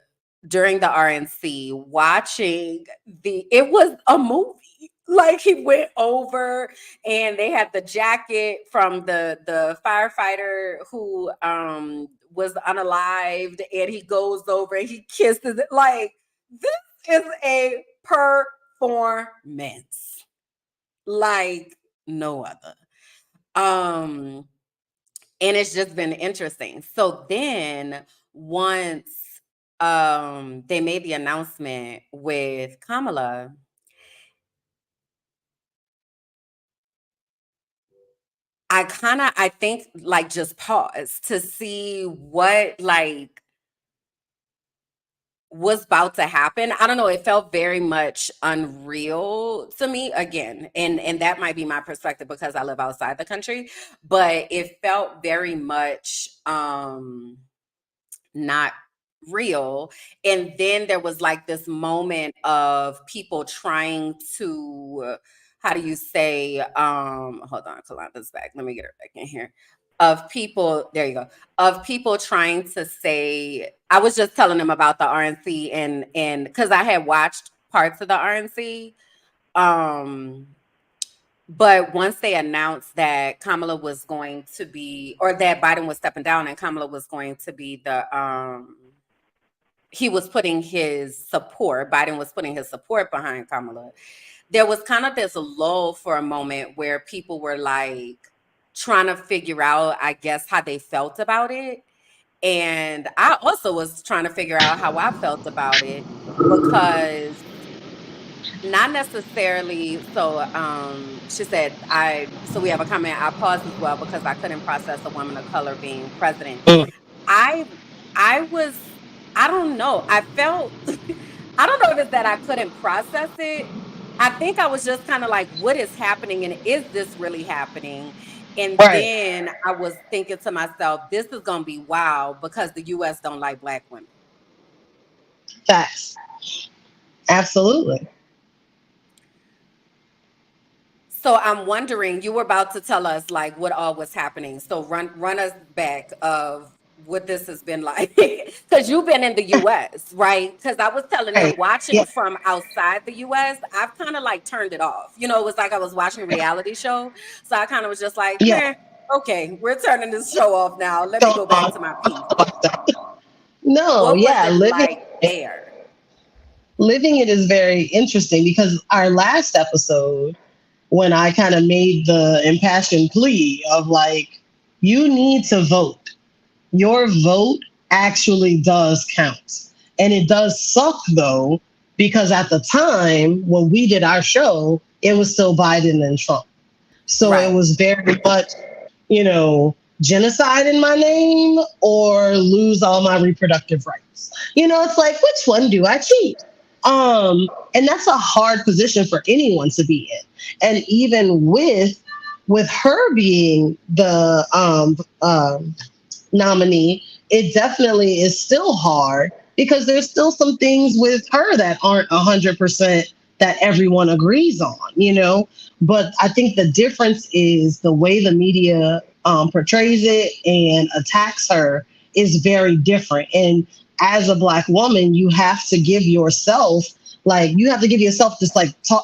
Speaker 1: during the RNC, watching it was a movie. Like he went over and they had the jacket from the firefighter who was unalived, and he goes over and he kisses it. Like this is a performance like no other. Um and it's just been interesting. So then once they made the announcement with Kamala, I think like just pause to see what like was about to happen. I don't know, it felt very much unreal to me again. And that might be my perspective because I live outside the country, but it felt very much not real. And then there was like this moment of people trying to, how do you say, hold on, Kalanda's back. Let me get her back in here. Of people, there you go. Of people trying to say, I was just telling them about the RNC and because I had watched parts of the RNC. Um, but once they announced that Kamala was going to be, or that Biden was stepping down and Kamala was going to be he was putting his support, Biden was putting his support behind Kamala. there was kind of this lull for a moment where people were like trying to figure out, I guess, how they felt about it. And I also was trying to figure out how I felt about it because not necessarily. So she said, we have a comment. I paused as well because I couldn't process a woman of color being president.
Speaker 3: Mm.
Speaker 1: I I was I don't know. I felt I don't know if it's that I couldn't process it. I think I was just kind of like, what is happening and is this really happening? And
Speaker 3: Right.
Speaker 1: then I was thinking to myself, this is gonna be wild because the US don't like black women.
Speaker 3: Facts. Absolutely.
Speaker 1: So I'm wondering, you were about to tell us like what all was happening. So run us back of what this has been like because you've been in the US, right? Because I was telling them
Speaker 3: Right.
Speaker 1: watching
Speaker 3: Yeah.
Speaker 1: from outside the US, I've kind of like turned it off. It was like I was watching a reality show. So I kind of was just like,
Speaker 3: Yeah.
Speaker 1: meh, okay, we're turning this show off now. Let me
Speaker 3: So,
Speaker 1: go back to my peace.
Speaker 3: no,
Speaker 1: What was
Speaker 3: yeah,
Speaker 1: it like there?
Speaker 3: living it is very interesting because our last episode, when I kind of made the impassioned plea of like, you need to vote. Your vote actually does count. And it does suck though, because at the time when we did our show, it was still Biden and Trump. So it
Speaker 1: Right.
Speaker 3: was very much, genocide in my name or lose all my reproductive rights. It's like, which one do I choose? And that's a hard position for anyone to be in. And even with her being the nominee, it definitely is still hard because there's still some things with her that aren't 100% that everyone agrees on. But I think the difference is the way the media portrays it and attacks her is very different. And as a Black woman, you have to give yourself, this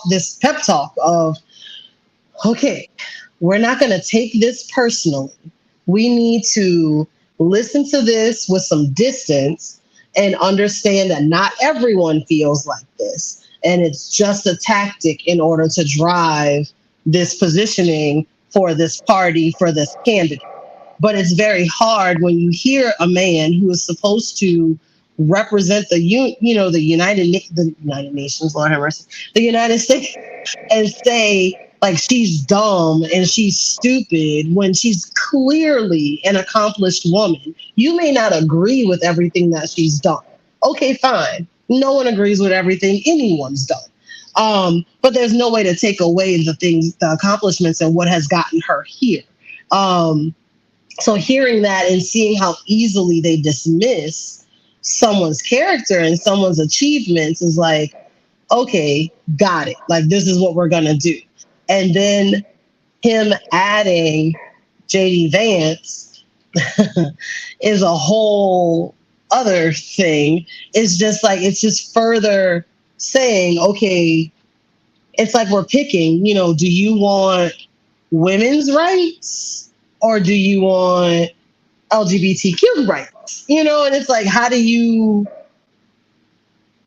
Speaker 3: this pep talk of, okay, we're not going to take this personally. We need to listen to this with some distance and understand that not everyone feels like this. And it's just a tactic in order to drive this positioning for this party, for this candidate. But it's very hard when you hear a man who is supposed to represent the United Nations, Lord have mercy, the United States, and say like she's dumb and she's stupid when she's clearly an accomplished woman. You may not agree with everything that she's done. Okay, fine. No one agrees with everything anyone's done. But there's no way to take away the accomplishments and what has gotten her here. So hearing that and seeing how easily they dismiss someone's character and someone's achievements is like, okay, got it. Like, this is what we're going to do. And then him adding JD Vance is a whole other thing. It's just further saying, okay, it's like we're picking, do you want women's rights or do you want LGBTQ rights? And it's like, how do you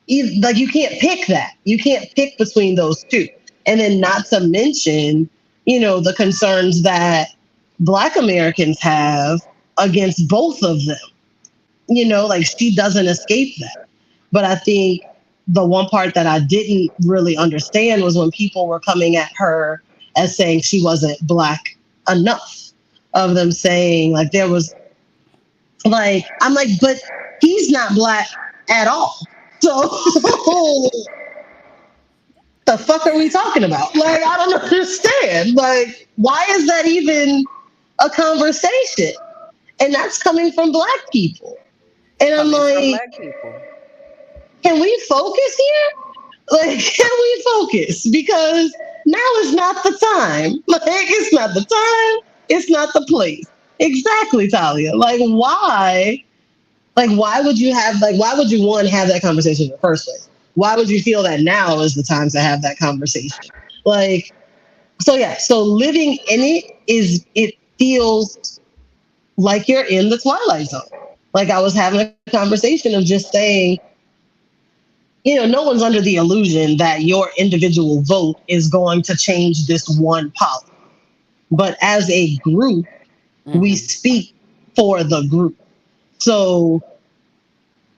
Speaker 3: can't pick that. You can't pick between those two. And then not to mention, the concerns that Black Americans have against both of them. Like she doesn't escape that. But I think the one part that I didn't really understand was when people were coming at her as saying she wasn't Black enough. Of them saying like there was like, I'm like, but he's not Black at all. So the fuck are we talking about? Like, I don't understand. Like, why is that even a conversation? And that's coming from Black people. And I'm
Speaker 1: Coming from
Speaker 3: like,
Speaker 1: black people.
Speaker 3: can we focus here? Like, can we focus? Because now is not the time. Like, it's not the time. It's not the place. Exactly, Talia. Like, why? Like, why would you one have that conversation in the first place? Why would you feel that now is the time to have that conversation? Like, so yeah, so living in it feels like you're in the Twilight Zone. Like I was having a conversation of just saying, no one's under the illusion that your individual vote is going to change this one policy. But as a group, we
Speaker 1: Mm-hmm.
Speaker 3: speak for the group. So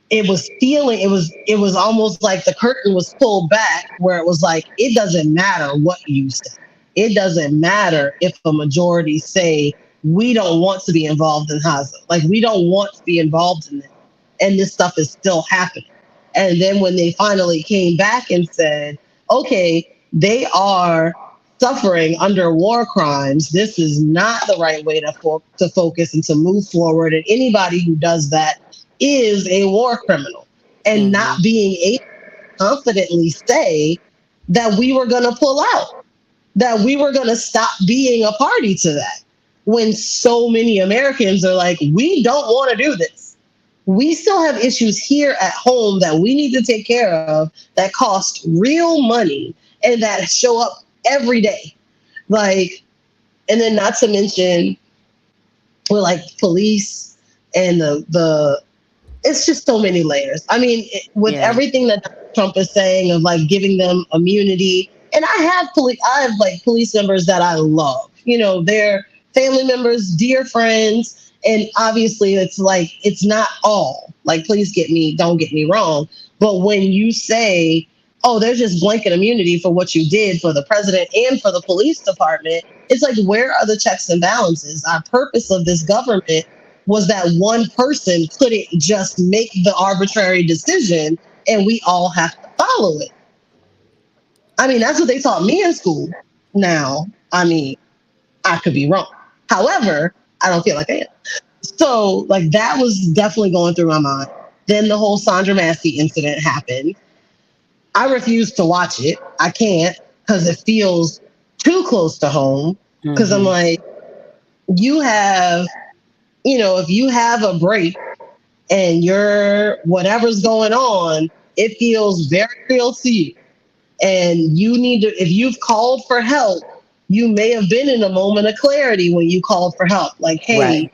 Speaker 3: it was almost like the curtain was pulled back where it was like, it doesn't matter what you say. It doesn't matter if a majority say we don't want to be involved in Haza. Like, we don't want to be involved in this. And this stuff is still happening. And then when they finally came back and said, okay, they are suffering under war crimes, this is not the right way to focus and to move forward. And anybody who does that is a war criminal. And
Speaker 1: Mm-hmm.
Speaker 3: not being able to confidently say that we were going to pull out, that we were going to stop being a party to that, when so many Americans are like, we don't want to do this. We still have issues here at home that we need to take care of that cost real money and that show up every day. Like, and then not to mention with like police and the it's just so many layers. I mean, with
Speaker 1: Yeah.
Speaker 3: everything that Trump is saying of like giving them immunity, and I have like police members that I love. They're family members, dear friends, and obviously it's like it's not all. Like, don't get me wrong, but when you say, "Oh, there's just blanket immunity for what you did for the president and for the police department," it's like, where are the checks and balances? Our purpose of this government was that one person couldn't just make the arbitrary decision and we all have to follow it. I mean, that's what they taught me in school. Now, I mean, I could be wrong. However, I don't feel like I am. So, like, that was definitely going through my mind. Then the whole Sandra Massey incident happened. I refuse to watch it. I can't, because it feels too close to home. Because I'm
Speaker 1: Mm-hmm.
Speaker 3: like, you have, if you have a break and you're whatever's going on, it feels very real to you. And you need to, if you've called for help, you may have been in a moment of clarity when you called for help. Like,
Speaker 1: Right.
Speaker 3: hey,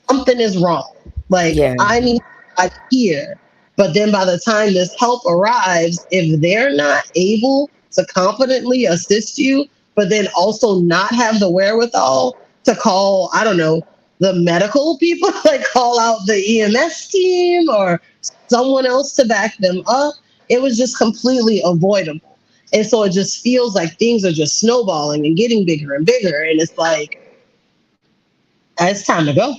Speaker 3: something is wrong. Like,
Speaker 1: Yeah.
Speaker 3: I need help here. But then by the time this help arrives, if they're not able to competently assist you, but then also not have the wherewithal to call, I don't know, the medical people, like call out the EMS team or someone else to back them up, it was just completely avoidable. And so it just feels like things are just snowballing and getting bigger and bigger. And it's like, it's time to go.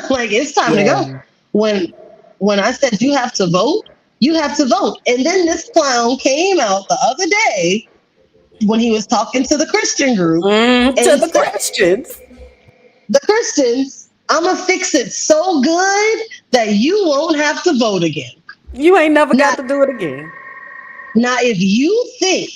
Speaker 3: Like, it's time to go.
Speaker 1: Yeah.
Speaker 3: When when I said you have to vote, you have to vote. And then this clown came out the other day when he was talking to the Christian group
Speaker 1: To
Speaker 3: and
Speaker 1: the
Speaker 3: said,
Speaker 1: Christians.
Speaker 3: the Christians, I'm gonna fix it so good that you won't have to vote again.
Speaker 1: You ain't never got
Speaker 3: Now,
Speaker 1: to do it again.
Speaker 3: if you think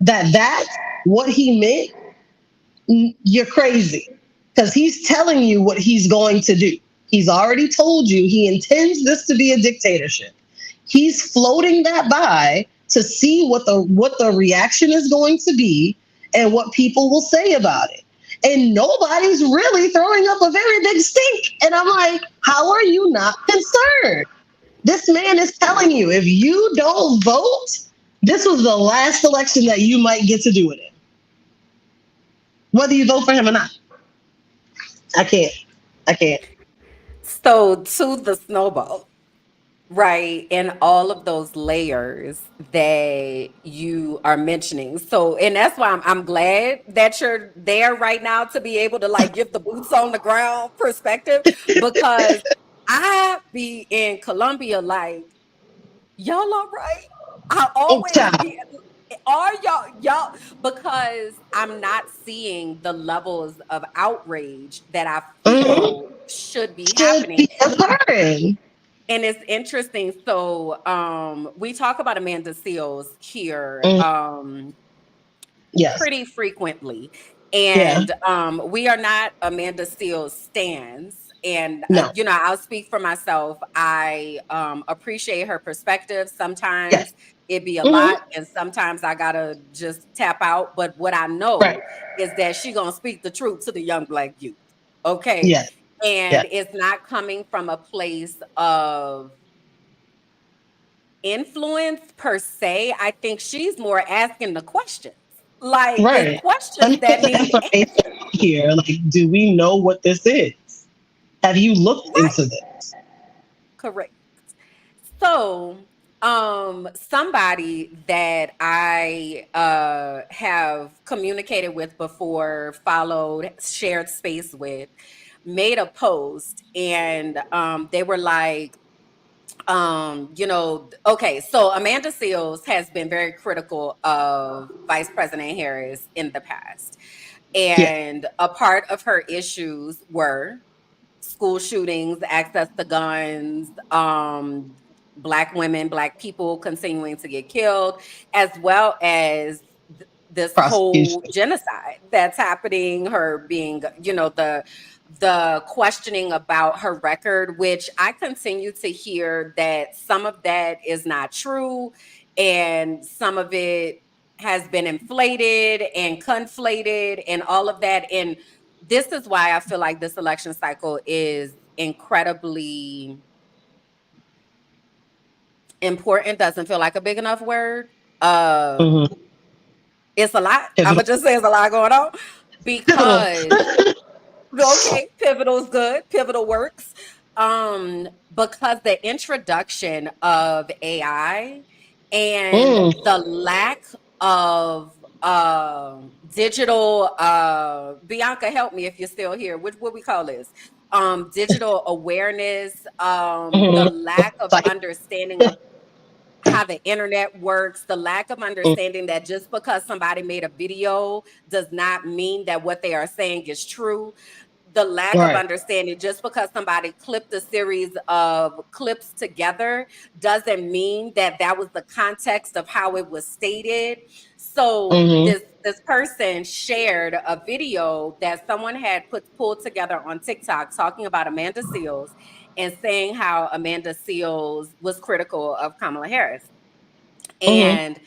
Speaker 3: that that's what he meant, you're crazy, because he's telling you what he's going to do. He's already told you he intends this to be a dictatorship. He's floating that by to see what the reaction is going to be and what people will say about it. And nobody's really throwing up a very big stink. And I'm like, how are you not concerned? This man is telling you, if you don't vote, this was the last election that you might get to do it in, whether you vote for him or not. I can't. I can't.
Speaker 1: So to the snowball, right? And all of those layers that you are mentioning. So, and that's why I'm glad that you're there right now to be able to like give the boots on the ground perspective, because I be in Colombia like, y'all all right? I
Speaker 3: Oh,
Speaker 1: always
Speaker 3: child.
Speaker 1: be, are y'all, because I'm not seeing the levels of outrage that I
Speaker 3: Mhm.
Speaker 1: feel should be
Speaker 3: Should
Speaker 1: happening.
Speaker 3: be occurring.
Speaker 1: And it's interesting. So we talk about Amanda Seals here
Speaker 3: Mhm. Yes.
Speaker 1: pretty frequently.
Speaker 3: Yeah.
Speaker 1: And we are not Amanda Seals stands. And
Speaker 3: No.
Speaker 1: I'll speak for myself. I appreciate her perspective.
Speaker 3: Yes.
Speaker 1: Sometimes it be a
Speaker 3: Hmm.
Speaker 1: lot, and sometimes I gotta just tap out. But what I
Speaker 3: Right.
Speaker 1: know is that she gonna speak the truth to the young Black youth. Okay,
Speaker 3: Yes.
Speaker 1: and
Speaker 3: Yes.
Speaker 1: it's not coming from a place of influence per se. I think she's more asking the questions. Like it's
Speaker 3: Right. Let
Speaker 1: questions
Speaker 3: me put
Speaker 1: that
Speaker 3: the
Speaker 1: need
Speaker 3: information
Speaker 1: answers.
Speaker 3: out here. Like, do we know what this is? Have you looked
Speaker 1: Right.
Speaker 3: into this?
Speaker 1: Correct. So, somebody that I have communicated with before, followed, shared space with, made a post, and they were like, okay, so Amanda Seals has been very critical of Vice President Harris in the past.
Speaker 3: Yeah.
Speaker 1: And a part of her issues were school shootings, access to guns, black women, black people continuing to get killed, as well as this
Speaker 3: Prosecution.
Speaker 1: whole genocide that's happening, her being, the questioning about her record, which I continue to hear that some of that is not true and some of it has been inflated and conflated and all of that. And this is why I feel like this election cycle is incredibly important. Doesn't feel like a big enough word. Uh,
Speaker 3: Mm-hmm.
Speaker 1: it's a lot. I'm
Speaker 3: Pivotal.
Speaker 1: gonna just say it's a lot going on
Speaker 3: Pivotal.
Speaker 1: because okay, pivotal is good. Pivotal works. Because the introduction of AI and
Speaker 3: Mm.
Speaker 1: the lack of digital Bianca, help me if you're still here. What we call this? Digital awareness, the
Speaker 3: Mm-hmm.
Speaker 1: lack of
Speaker 3: Like,
Speaker 1: understanding of how the internet works, the lack of understanding that just because somebody made a video does not mean that what they are saying is true, the lack of
Speaker 3: right.
Speaker 1: understanding just because somebody clipped a series of clips together doesn't mean that that was the context of how it was stated. So
Speaker 3: Mm-hmm.
Speaker 1: this person shared a video that someone had pulled together on TikTok talking about Amanda Seals and saying how Amanda Seals was critical of Kamala Harris.
Speaker 3: Mm-hmm.
Speaker 1: And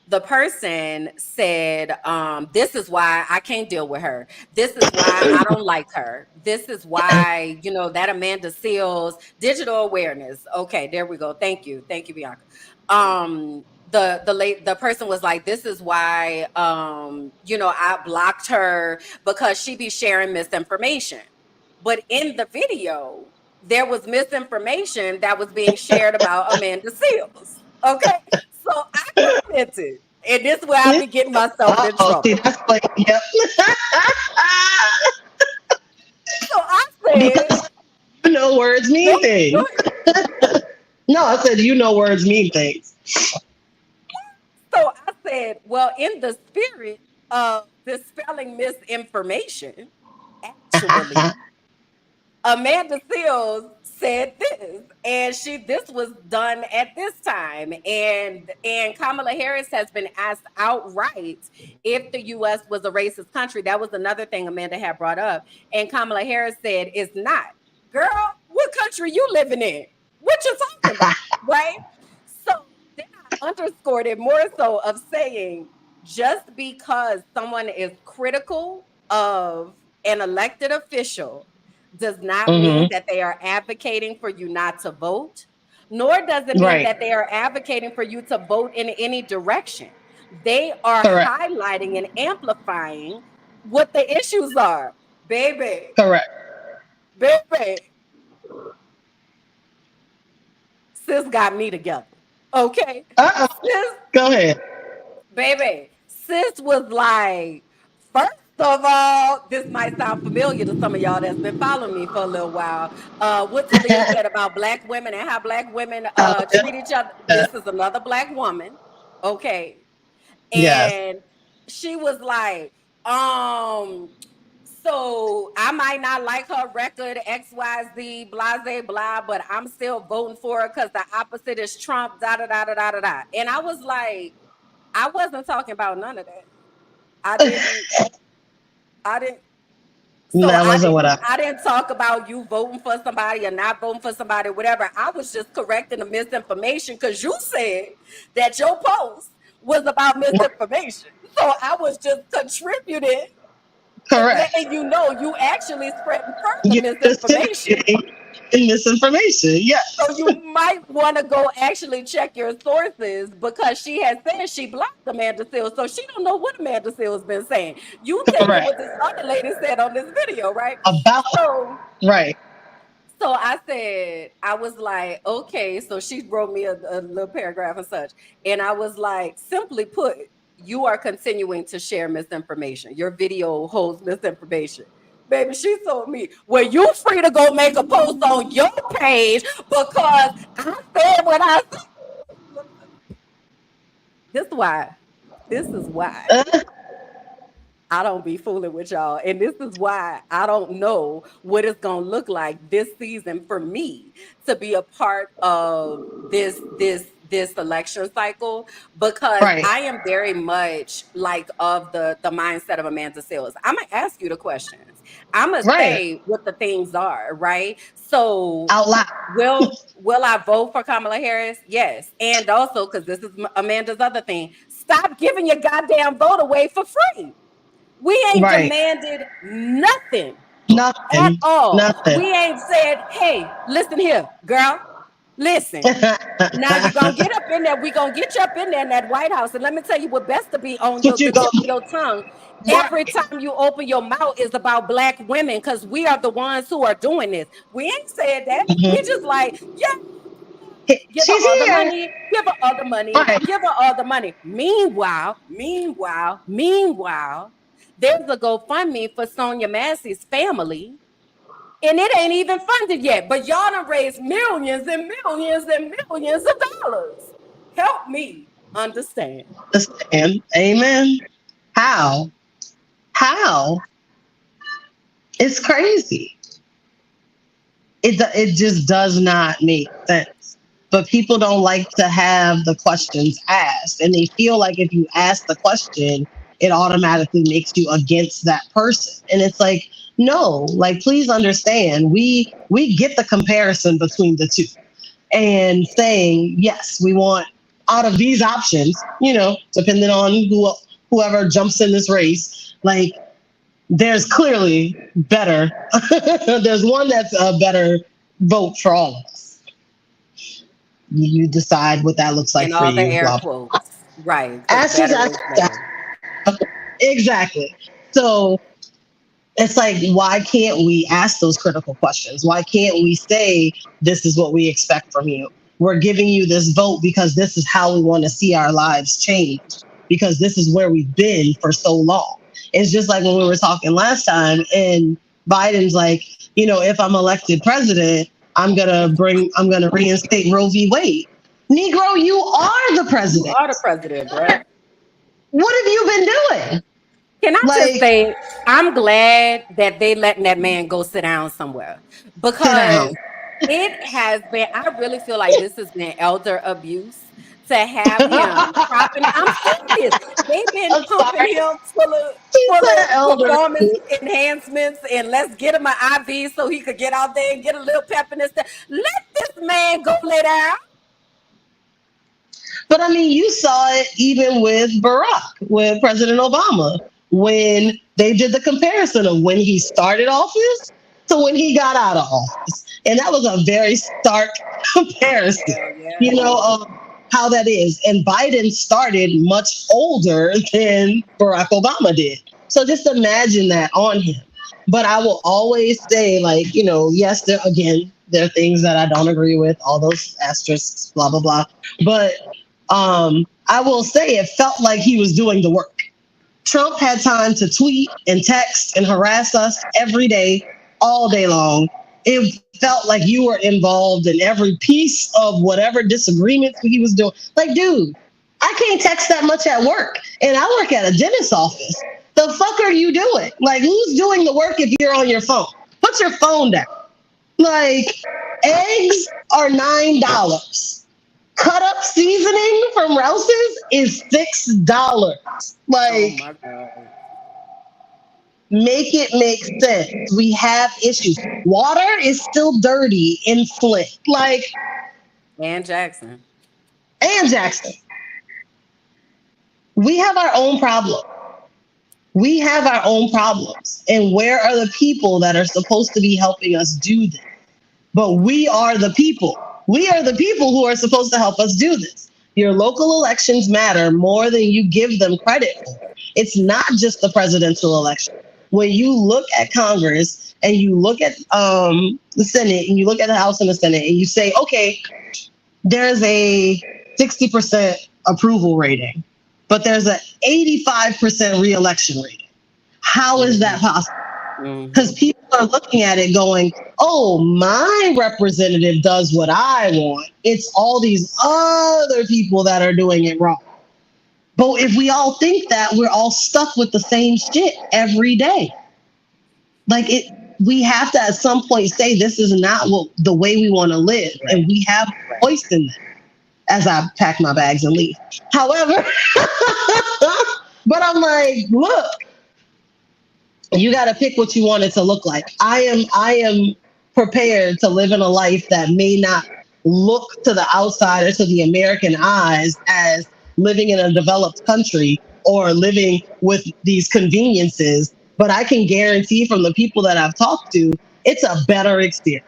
Speaker 1: the person said, this is why I can't deal with her. This is why I don't like her. This is why, that Amanda Seals digital awareness. Okay, there we go. Thank you. Thank you, Bianca. The person was like, this is why I blocked her because she be sharing misinformation. But in the video, there was misinformation that was being shared about Amanda Seals. Okay. So I commented, and this is where I
Speaker 3: Yeah.
Speaker 1: be getting myself in
Speaker 3: Uh-oh. See,
Speaker 1: trouble.
Speaker 3: that's like, yep.
Speaker 1: So I said,
Speaker 3: Because you know words
Speaker 1: go,
Speaker 3: mean
Speaker 1: go
Speaker 3: things.
Speaker 1: ahead.
Speaker 3: No, I said you know words mean things.
Speaker 1: So I said, well, in the spirit of dispelling misinformation, actually, Amanda Seals said this, and this was done at this time, and Kamala Harris has been asked outright if the U.S. was a racist country. That was another thing Amanda had brought up, and Kamala Harris said, "It's not, girl. What country you living in? What you talking about, right?" So then I underscored it more so of saying, just because someone is critical of an elected official does not mean
Speaker 3: Mm-hmm.
Speaker 1: that they are advocating for you not to vote, nor does it mean
Speaker 3: Right.
Speaker 1: that they are advocating for you to vote in any direction. They are
Speaker 3: Correct.
Speaker 1: highlighting and amplifying what the issues are. Baby,
Speaker 3: Correct.
Speaker 1: baby, sis got me together. Okay.
Speaker 3: Uh-oh.
Speaker 1: Sis,
Speaker 3: Go ahead.
Speaker 1: baby, sis was like, first of all, this might sound familiar to some of y'all that's been following me for a little while. What Talia said about black women and how black women treat each other. This is another black woman. Okay.
Speaker 3: Yes.
Speaker 1: And she was like, so I might not like her record, XYZ, blah, blah, blah, but I'm still voting for her because the opposite is Trump, da da da da da da da. And I was like, I wasn't talking about none of that. I didn't, I didn't, so
Speaker 3: That wasn't what I.
Speaker 1: I didn't talk about you voting for somebody or not voting for somebody, whatever. I was just correcting the misinformation because you said that your post was about misinformation. So I was just contributing and
Speaker 3: Correct.
Speaker 1: letting you know you actually spreading further
Speaker 3: You're
Speaker 1: misinformation.
Speaker 3: disseminating. and misinformation. Yes.
Speaker 1: So you might want to go actually check your sources because she has said she blocked Amanda Seales, so she don't know what Amanda Seales been saying. You taking
Speaker 3: Right.
Speaker 1: what this other lady said on this video, right?
Speaker 3: About
Speaker 1: So
Speaker 3: right.
Speaker 1: so I said, I was like, okay. So she wrote me a little paragraph and such. And I was like, simply put, you are continuing to share misinformation. Your video holds misinformation. Baby, she told me, well, you free to go make a post on your page because I said what I said. This why. This is why.
Speaker 3: Uh,
Speaker 1: I don't be fooling with y'all. And this is why I don't know what it's going to look like this season for me to be a part of this election cycle because
Speaker 3: right.
Speaker 1: I am very much like of the mindset of Amanda Seales. I'm going to ask you the questions. I'm going to
Speaker 3: Right.
Speaker 1: say what the things are, right? So
Speaker 3: Out loud.
Speaker 1: will I vote for Kamala Harris? Yes. And also cuz this is Amanda's other thing, stop giving your goddamn vote away for free. We ain't
Speaker 3: Right.
Speaker 1: demanded nothing at
Speaker 3: Nothing.
Speaker 1: all.
Speaker 3: Nothing.
Speaker 1: We ain't said, hey, listen here, girl, listen. Now you're gonna get up in there. We gonna get you up in there in that White House. And let me tell you what best to be on
Speaker 3: What you
Speaker 1: the tip
Speaker 3: gonna
Speaker 1: of your tongue. Every
Speaker 3: right.
Speaker 1: time you open your mouth is about black women because we are the ones who are doing this. We ain't said that. We
Speaker 3: Mhm.
Speaker 1: just like, yeah, give her
Speaker 3: She's
Speaker 1: all the
Speaker 3: here.
Speaker 1: money, give her all the money,
Speaker 3: Right.
Speaker 1: give her all the money. Meanwhile, there's a GoFundMe for Sonia Massey's family, and it ain't even funded yet. But y'all done raised millions and millions and millions of dollars. Help me understand.
Speaker 3: Understand. Amen. How? How? It's crazy. It just does not make sense. But people don't like to have the questions asked, and they feel like if you ask the question, it automatically makes you against that person. And it's like, no, like please understand, we get the comparison between the two, and saying yes, we want out of these options, depending on whoever jumps in this race, like there's clearly better. There's one that's a better vote for all of us. You decide what that looks like
Speaker 1: And
Speaker 3: for
Speaker 1: all the
Speaker 3: you.
Speaker 1: air
Speaker 3: Blah.
Speaker 1: quotes. Right, because
Speaker 3: Ashes,
Speaker 1: better is
Speaker 3: ashes,
Speaker 1: better.
Speaker 3: ashes. Exactly. So it's like, why can't we ask those critical questions? Why can't we say, this is what we expect from you? We're giving you this vote because this is how we want to see our lives change, because this is where we've been for so long. It's just like when we were talking last time, and Biden's like, if I'm elected president, I'm gonna reinstate Roe v. Wade. Negro, you are the
Speaker 1: You
Speaker 3: president.
Speaker 1: are the president, bruh.
Speaker 3: What have you been doing?
Speaker 1: Can I just
Speaker 3: Like,
Speaker 1: say, I'm glad that they letting that man go sit down somewhere
Speaker 3: sit down.
Speaker 1: because it has been, I really feel like this has been elder abuse to have him propping. I'm serious. They've been
Speaker 3: I'm
Speaker 1: pumping
Speaker 3: sorry.
Speaker 1: him full of
Speaker 3: He
Speaker 1: full
Speaker 3: said
Speaker 1: of
Speaker 3: elder.
Speaker 1: performance enhancements and let's get him an IV so he could get out there and get a little pep in his step. Let this man go lay down.
Speaker 3: But I mean, you saw it even with Barack, with President Obama, when they did the comparison of when he started office to when he got out of office. And that was a very stark comparison,
Speaker 1: Hell yeah.
Speaker 3: of how that is. And Biden started much older than Barack Obama did. So just imagine that on him. But I will always say, like, yes, there are things that I don't agree with, all those asterisks, blah, blah, blah. But I will say it felt like he was doing the work. Trump had time to tweet and text and harass us every day, all day long. It felt like you were involved in every piece of whatever disagreements he was doing. Like, dude, I can't text that much at work, and I work at a dentist's office. The fuck are you doing? Like, who's doing the work if you're on your phone? Put your phone down. Like, eggs are $9. Cut up seasoning from Rouse's is $6.
Speaker 1: Oh
Speaker 3: Like,
Speaker 1: my God.
Speaker 3: make it make sense. We have issues. Water is still dirty in Flint. Like,
Speaker 1: And Jackson.
Speaker 3: and Jackson. We have our own problem. We have our own problems. And where are the people that are supposed to be helping us do this? but we are the people. We are the people who are supposed to help us do this. Your local elections matter more than you give them credit for. It's not just the presidential election. When you look at Congress and you look at the Senate and you look at the House and the Senate and you say, okay, there's a 60% approval rating, but there's an 85% reelection rating. How is that possible? Because people are looking at it going, oh, my representative does what I want. It's all these other people that are doing it wrong. But if we all think that, we're all stuck with the same shit every day. Like we have to at some point say this is not the way we want to live. Right. And we have a voice in that as I pack my bags and leave. However, but I'm like, look, you got to pick what you want it to look like. I am prepared to live in a life that may not look to the outside or to the American eyes as living in a developed country or living with these conveniences. But I can guarantee from the people that I've talked to, it's a better experience.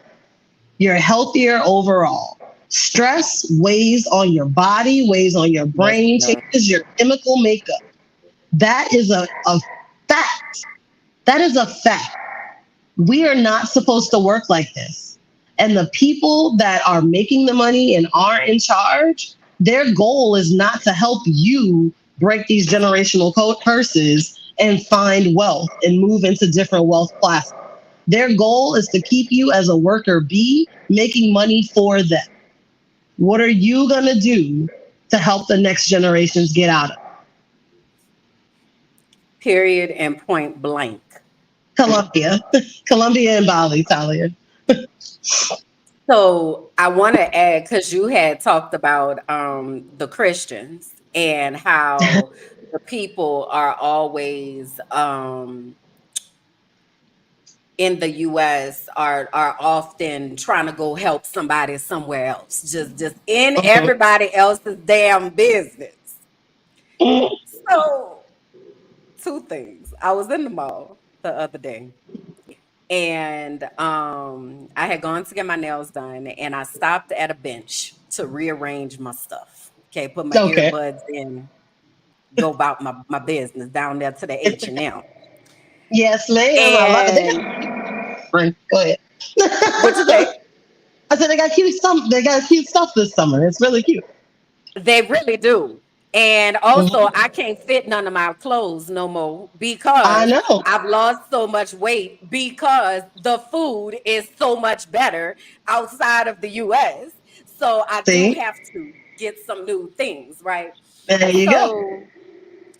Speaker 3: You're healthier overall. Stress weighs on your body, weighs on your brain, changes your chemical makeup. That is a fact. That is a fact. We are not supposed to work like this. And the people that are making the money and are in charge, their goal is not to help you break these generational curses and find wealth and move into different wealth classes. Their goal is to keep you as a worker bee, making money for them. What are you going to do to help the next generations get out of it?
Speaker 1: Period and point blank.
Speaker 3: Colombia and Bali, Talia.
Speaker 1: So I want to add, because you had talked about the Christians and how the people are always in the U.S. are often trying to go help somebody somewhere else, just in everybody else's damn business. So, two things. I was in the mall the other day, and I had gone to get my nails done, and I stopped at a bench to rearrange my stuff. Okay, put my earbuds in, go about my business down there to the H&M.
Speaker 3: Yes, ma'am. I love it. Go ahead.
Speaker 1: What you say?
Speaker 3: I said they got cute stuff this summer. It's really cute.
Speaker 1: They really do. And also, I can't fit none of my clothes no more because
Speaker 3: I know
Speaker 1: I've lost so much weight because the food is so much better outside of the U.S. So I do have to get some new things, right?
Speaker 3: There you go.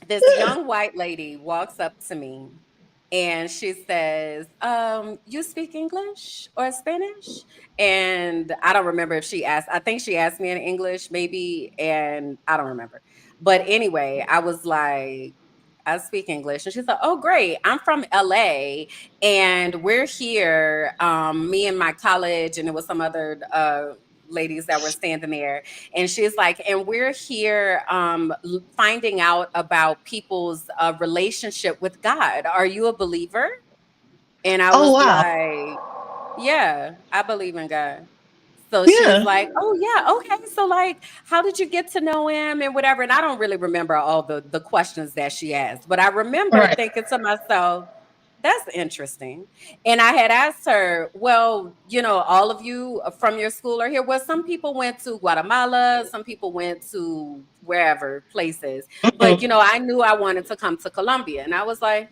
Speaker 1: This young white lady walks up to me and she says, you speak English or Spanish? And I don't remember if she asked. I think she asked me in English, maybe, and I don't remember. But anyway, I was like, I speak English. And she said, oh, great. I'm from LA and we're here, me and my college, and there was some other ladies that were standing there. And she's like, and we're here finding out about people's relationship with God. Are you a believer? And I was like, yeah, I believe in God. So she was like, oh, yeah, okay. So, like, how did you get to know him and whatever? And I don't really remember all the questions that she asked, but I remember thinking to myself, that's interesting. And I had asked her, well, you know, all of you from your school are here. Well, some people went to Guatemala, some people went to wherever places. But, you know, I knew I wanted to come to Colombia. And I was like,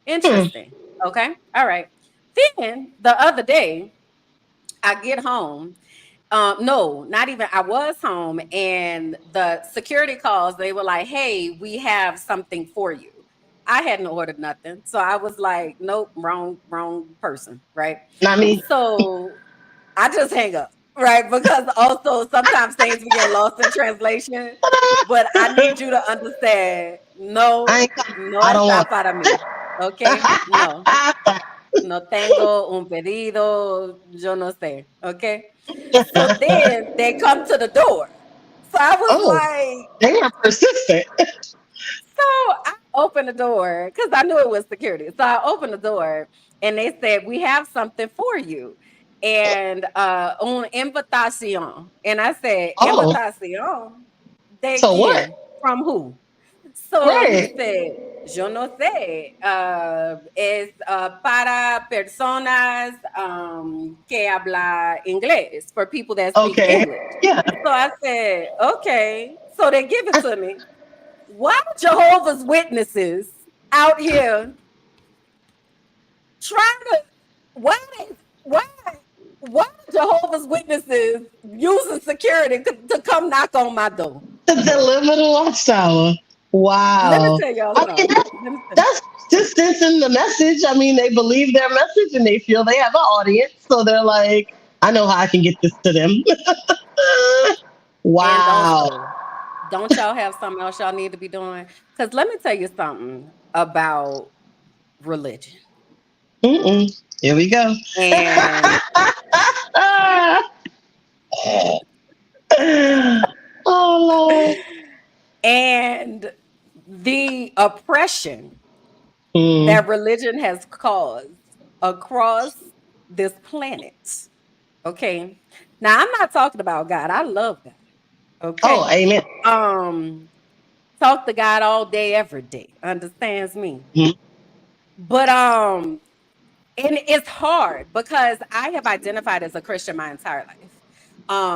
Speaker 1: interesting. Okay. All right. Then the other day, I get home. No, not even. I was home and the security calls. They were like, hey, we have something for you. I hadn't ordered nothing. So I was like, nope, wrong person. Right.
Speaker 3: Not me.
Speaker 1: So I just hang up. Right. Because also sometimes things we get lost in translation. But I need you to understand. No,
Speaker 3: I don't want
Speaker 1: out of me. Okay. No. No tengo un pedido, yo no sé. Okay. So then they come to the door. So I was like,
Speaker 3: they were persistent.
Speaker 1: So I opened the door because I knew it was security. So I opened the door and they said, we have something for you. and una invitación. And I said,
Speaker 3: Oh,
Speaker 1: invitación? ¿De
Speaker 3: so what?
Speaker 1: quién? From who? So he
Speaker 3: Right.
Speaker 1: said, yo no sé, es para personas que habla inglés, for people that speak
Speaker 3: Okay.
Speaker 1: English.
Speaker 3: Yeah.
Speaker 1: So I said, okay. So they give it to me. Why Jehovah's Witnesses out here trying to, why, why, why Jehovah's Witnesses using security to come knock on my door?
Speaker 3: To deliver the watchtower.
Speaker 1: Let me
Speaker 3: Wow.
Speaker 1: tell y'all
Speaker 3: I mean,
Speaker 1: something. Let me tell
Speaker 3: that's persistence in the message. I mean, they believe their message and they feel they have an audience. So they're like, I know how I can get this to them.
Speaker 1: And
Speaker 3: Wow.
Speaker 1: also, don't y'all have something else y'all need to be doing? Because let me tell you something about religion.
Speaker 3: Mm-mm. Here we go.
Speaker 1: And
Speaker 3: Oh, Lord.
Speaker 1: and the oppression
Speaker 3: Mm,
Speaker 1: that religion has caused across this planet. Okay. Now I'm not talking about God. I love God.
Speaker 3: oh,
Speaker 1: Okay.
Speaker 3: amen.
Speaker 1: Um, talk to God all day, every day. Understands me.
Speaker 3: Mhm.
Speaker 1: But and it's hard because I have identified as a Christian my entire life.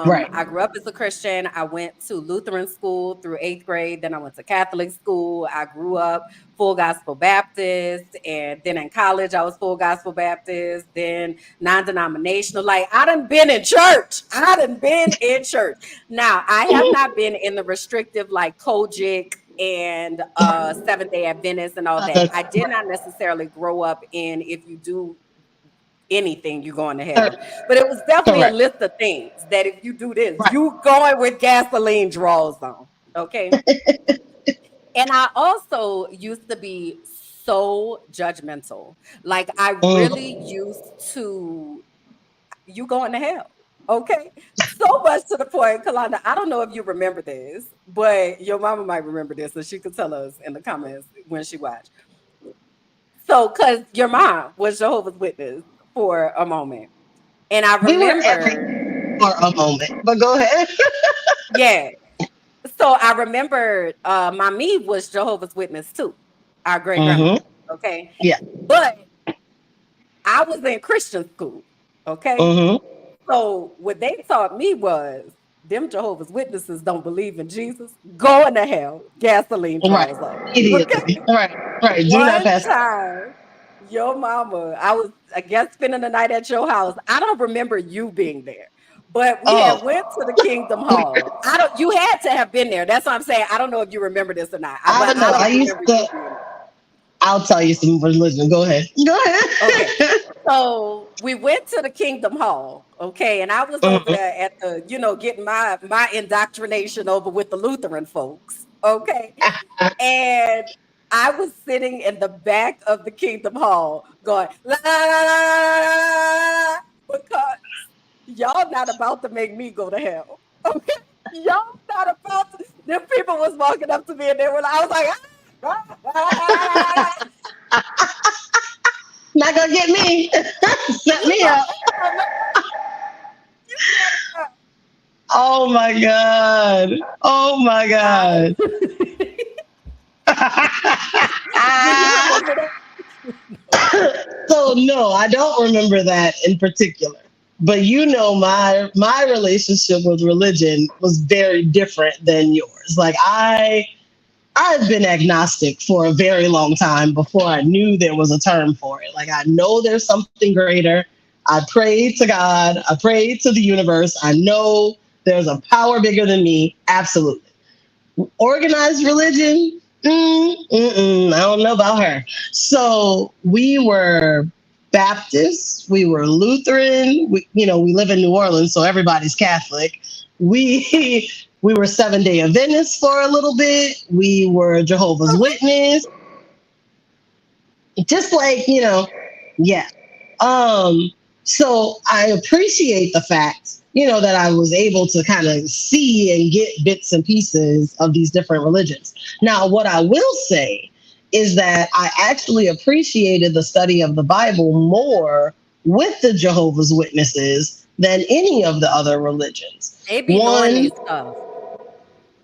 Speaker 3: Right.
Speaker 1: I grew up as a Christian. I went to Lutheran school through eighth grade. Then I went to Catholic school. I grew up full gospel Baptist. And then in college, I was full gospel Baptist, then non denominational. Like, I done been in church. I done been in church. Now, I have
Speaker 3: Mhm.
Speaker 1: not been in the restrictive, like Kojic and Seventh Day Adventist and all that. I did
Speaker 3: Right.
Speaker 1: not necessarily grow up in if you do anything, you're going to hell.
Speaker 3: Correct.
Speaker 1: But it was definitely a
Speaker 3: Correct.
Speaker 1: list of things that if you do this,
Speaker 3: Right.
Speaker 1: you going with gasoline draws on. Okay. And I also used to be so judgmental. Like I really
Speaker 3: Mm.
Speaker 1: used to, you going to hell. Okay. So much to the point, Kalanda, I don't know if you remember this, but your mama might remember this, so she could tell us in the comments when she watched. So, because your mom was Jehovah's Witness for a moment. And I
Speaker 3: We were
Speaker 1: remember,
Speaker 3: every for a moment, but go ahead.
Speaker 1: yeah. So I remember my me was Jehovah's Witness too, our great
Speaker 3: Hmm.
Speaker 1: grandmother. Okay.
Speaker 3: Yeah.
Speaker 1: But I was in Christian school. Okay.
Speaker 3: Hmm.
Speaker 1: So what they taught me was them Jehovah's Witnesses don't believe in Jesus. Going to hell. Gasoline
Speaker 3: Right.
Speaker 1: draws off. Okay.
Speaker 3: Immediately. Right. Right. Do not
Speaker 1: One
Speaker 3: pass.
Speaker 1: time, your mama, I was, I guess, spending the night at your house. I don't remember you being there, but we had
Speaker 3: Oh,
Speaker 1: went to the Kingdom Hall. I don't. You had to have been there. That's what I'm saying. I don't know if you remember this or not,
Speaker 3: I
Speaker 1: but
Speaker 3: don't
Speaker 1: I
Speaker 3: know. I
Speaker 1: don't
Speaker 3: used
Speaker 1: remember
Speaker 3: to.
Speaker 1: you being there.
Speaker 3: I'll tell you some religion. Go ahead. Go
Speaker 1: Okay.
Speaker 3: ahead.
Speaker 1: So we went to the Kingdom Hall, okay, and I was over
Speaker 3: Mhm.
Speaker 1: there at the, getting my indoctrination over with the Lutheran folks, okay, and I was sitting in the back of the Kingdom Hall going la la la la la la, because y'all not about to make me go to hell, okay? Y'all not about to. Them people was walking up to me and they were like, I was like,
Speaker 3: Not gonna get me. Set
Speaker 1: you
Speaker 3: me
Speaker 1: go
Speaker 3: up.
Speaker 1: to hell, man. You go to hell.
Speaker 3: Oh my god. Oh my
Speaker 1: I,
Speaker 3: god.
Speaker 1: do you remember that?
Speaker 3: So no, I don't remember that in particular. But my relationship with religion was very different than yours. Like I've been agnostic for a very long time before I knew there was a term for it. Like I know there's something greater. I pray to God, I pray to the universe. I know there's a power bigger than me. Absolutely. Organized religion, I don't know about her. So we were Baptist, we were Lutheran. We live in New Orleans, so everybody's Catholic. We we were Seventh-day Adventists for a little bit. We were Jehovah's Witness. Just like yeah. Um, so I appreciate the fact, that I was able to kind of see and get bits and pieces of these different religions. Now, what I will say is that I actually appreciated the study of the Bible more with the Jehovah's Witnesses than any of the other religions.
Speaker 1: They be knowing
Speaker 3: One,
Speaker 1: these stuff.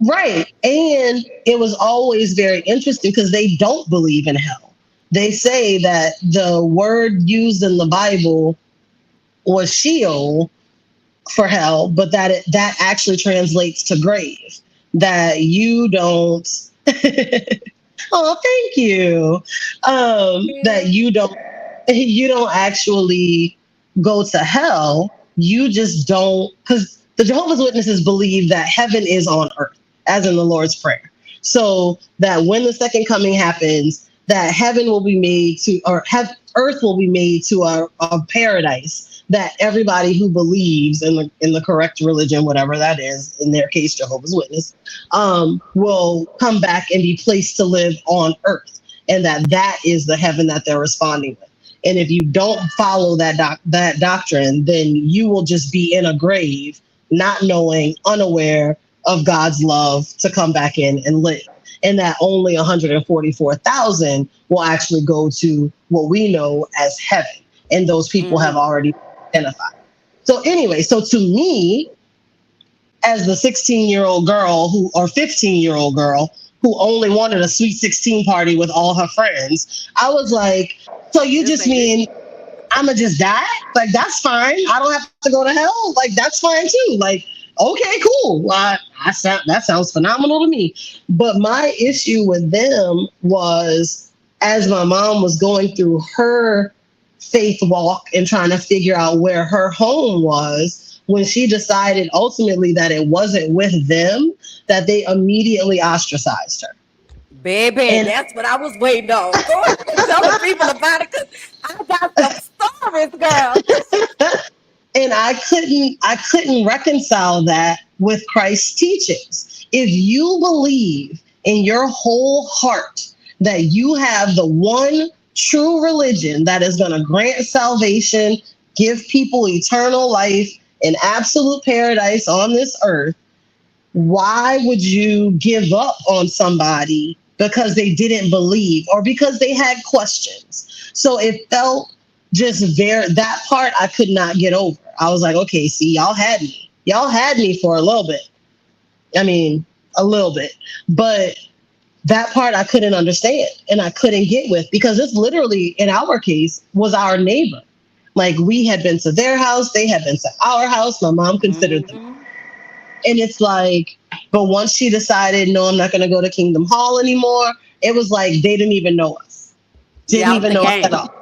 Speaker 3: right. And it was always very interesting because they don't believe in hell. They say that the word used in the Bible was Sheol for hell, but that actually translates to grave. That you don't. Oh, thank you. That you don't actually go to hell. You just don't, because the Jehovah's Witnesses believe that heaven is on earth, as in the Lord's Prayer. So that when the second coming happens, that heaven will be made to, or have earth will be made to a paradise that everybody who believes in the correct religion, whatever that is, in their case, Jehovah's Witness, will come back and be placed to live on earth, and that is the heaven that they're responding with. And if you don't follow that doctrine, then you will just be in a grave, not knowing, unaware of God's love to come back in and live. And that only 144,000 will actually go to what we know as heaven. And those people have already identified. So anyway, so to me, as the 16-year-old girl or 15-year-old girl who only wanted a sweet 16 party with all her friends, I was like, so you just mean I'ma just die? Like, that's fine. I don't have to go to hell. Like, that's fine too. Like, okay, cool. That sounds phenomenal to me. But my issue with them was, as my mom was going through her faith walk and trying to figure out where her home was, when she decided ultimately that it wasn't with them, that they immediately ostracized her.
Speaker 1: Baby,
Speaker 3: And
Speaker 1: that's what I was waiting on. Go ahead and tell the people about it, because I got some stories, girl.
Speaker 3: and I couldn't reconcile that with Christ's teachings. If you believe in your whole heart that you have the one true religion that is going to grant salvation, give people eternal life, and absolute paradise on this earth, why would you give up on somebody because they didn't believe or because they had questions? So it felt just that part I could not get over. I was like, okay, see, y'all had me. Y'all had me for a little bit. I mean, a little bit. But that part I couldn't understand and I couldn't get with, because this literally, in our case, was our neighbor. Like, we had been to their house, they had been to our house. My mom considered them. And it's like, but once she decided, no, I'm not going to go to Kingdom Hall anymore, it was like they didn't even know us. Didn't even know us at all.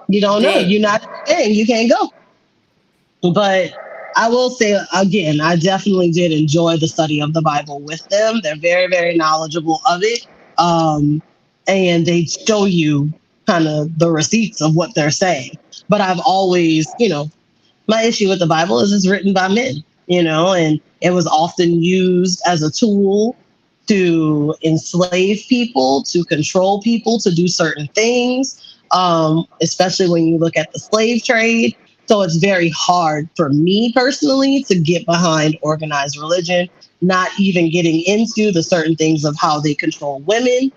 Speaker 3: You don't know. You're not saying you can't go. But I will say again, I definitely did enjoy the study of the Bible with them. They're very, very knowledgeable of it. And they show you kind of the receipts of what they're saying. But I've always, my issue with the Bible is it's written by men, and it was often used as a tool to enslave people, to control people, to do certain things, especially when you look at the slave trade. So it's very hard for me personally to get behind organized religion, not even getting into the certain things of how they control women.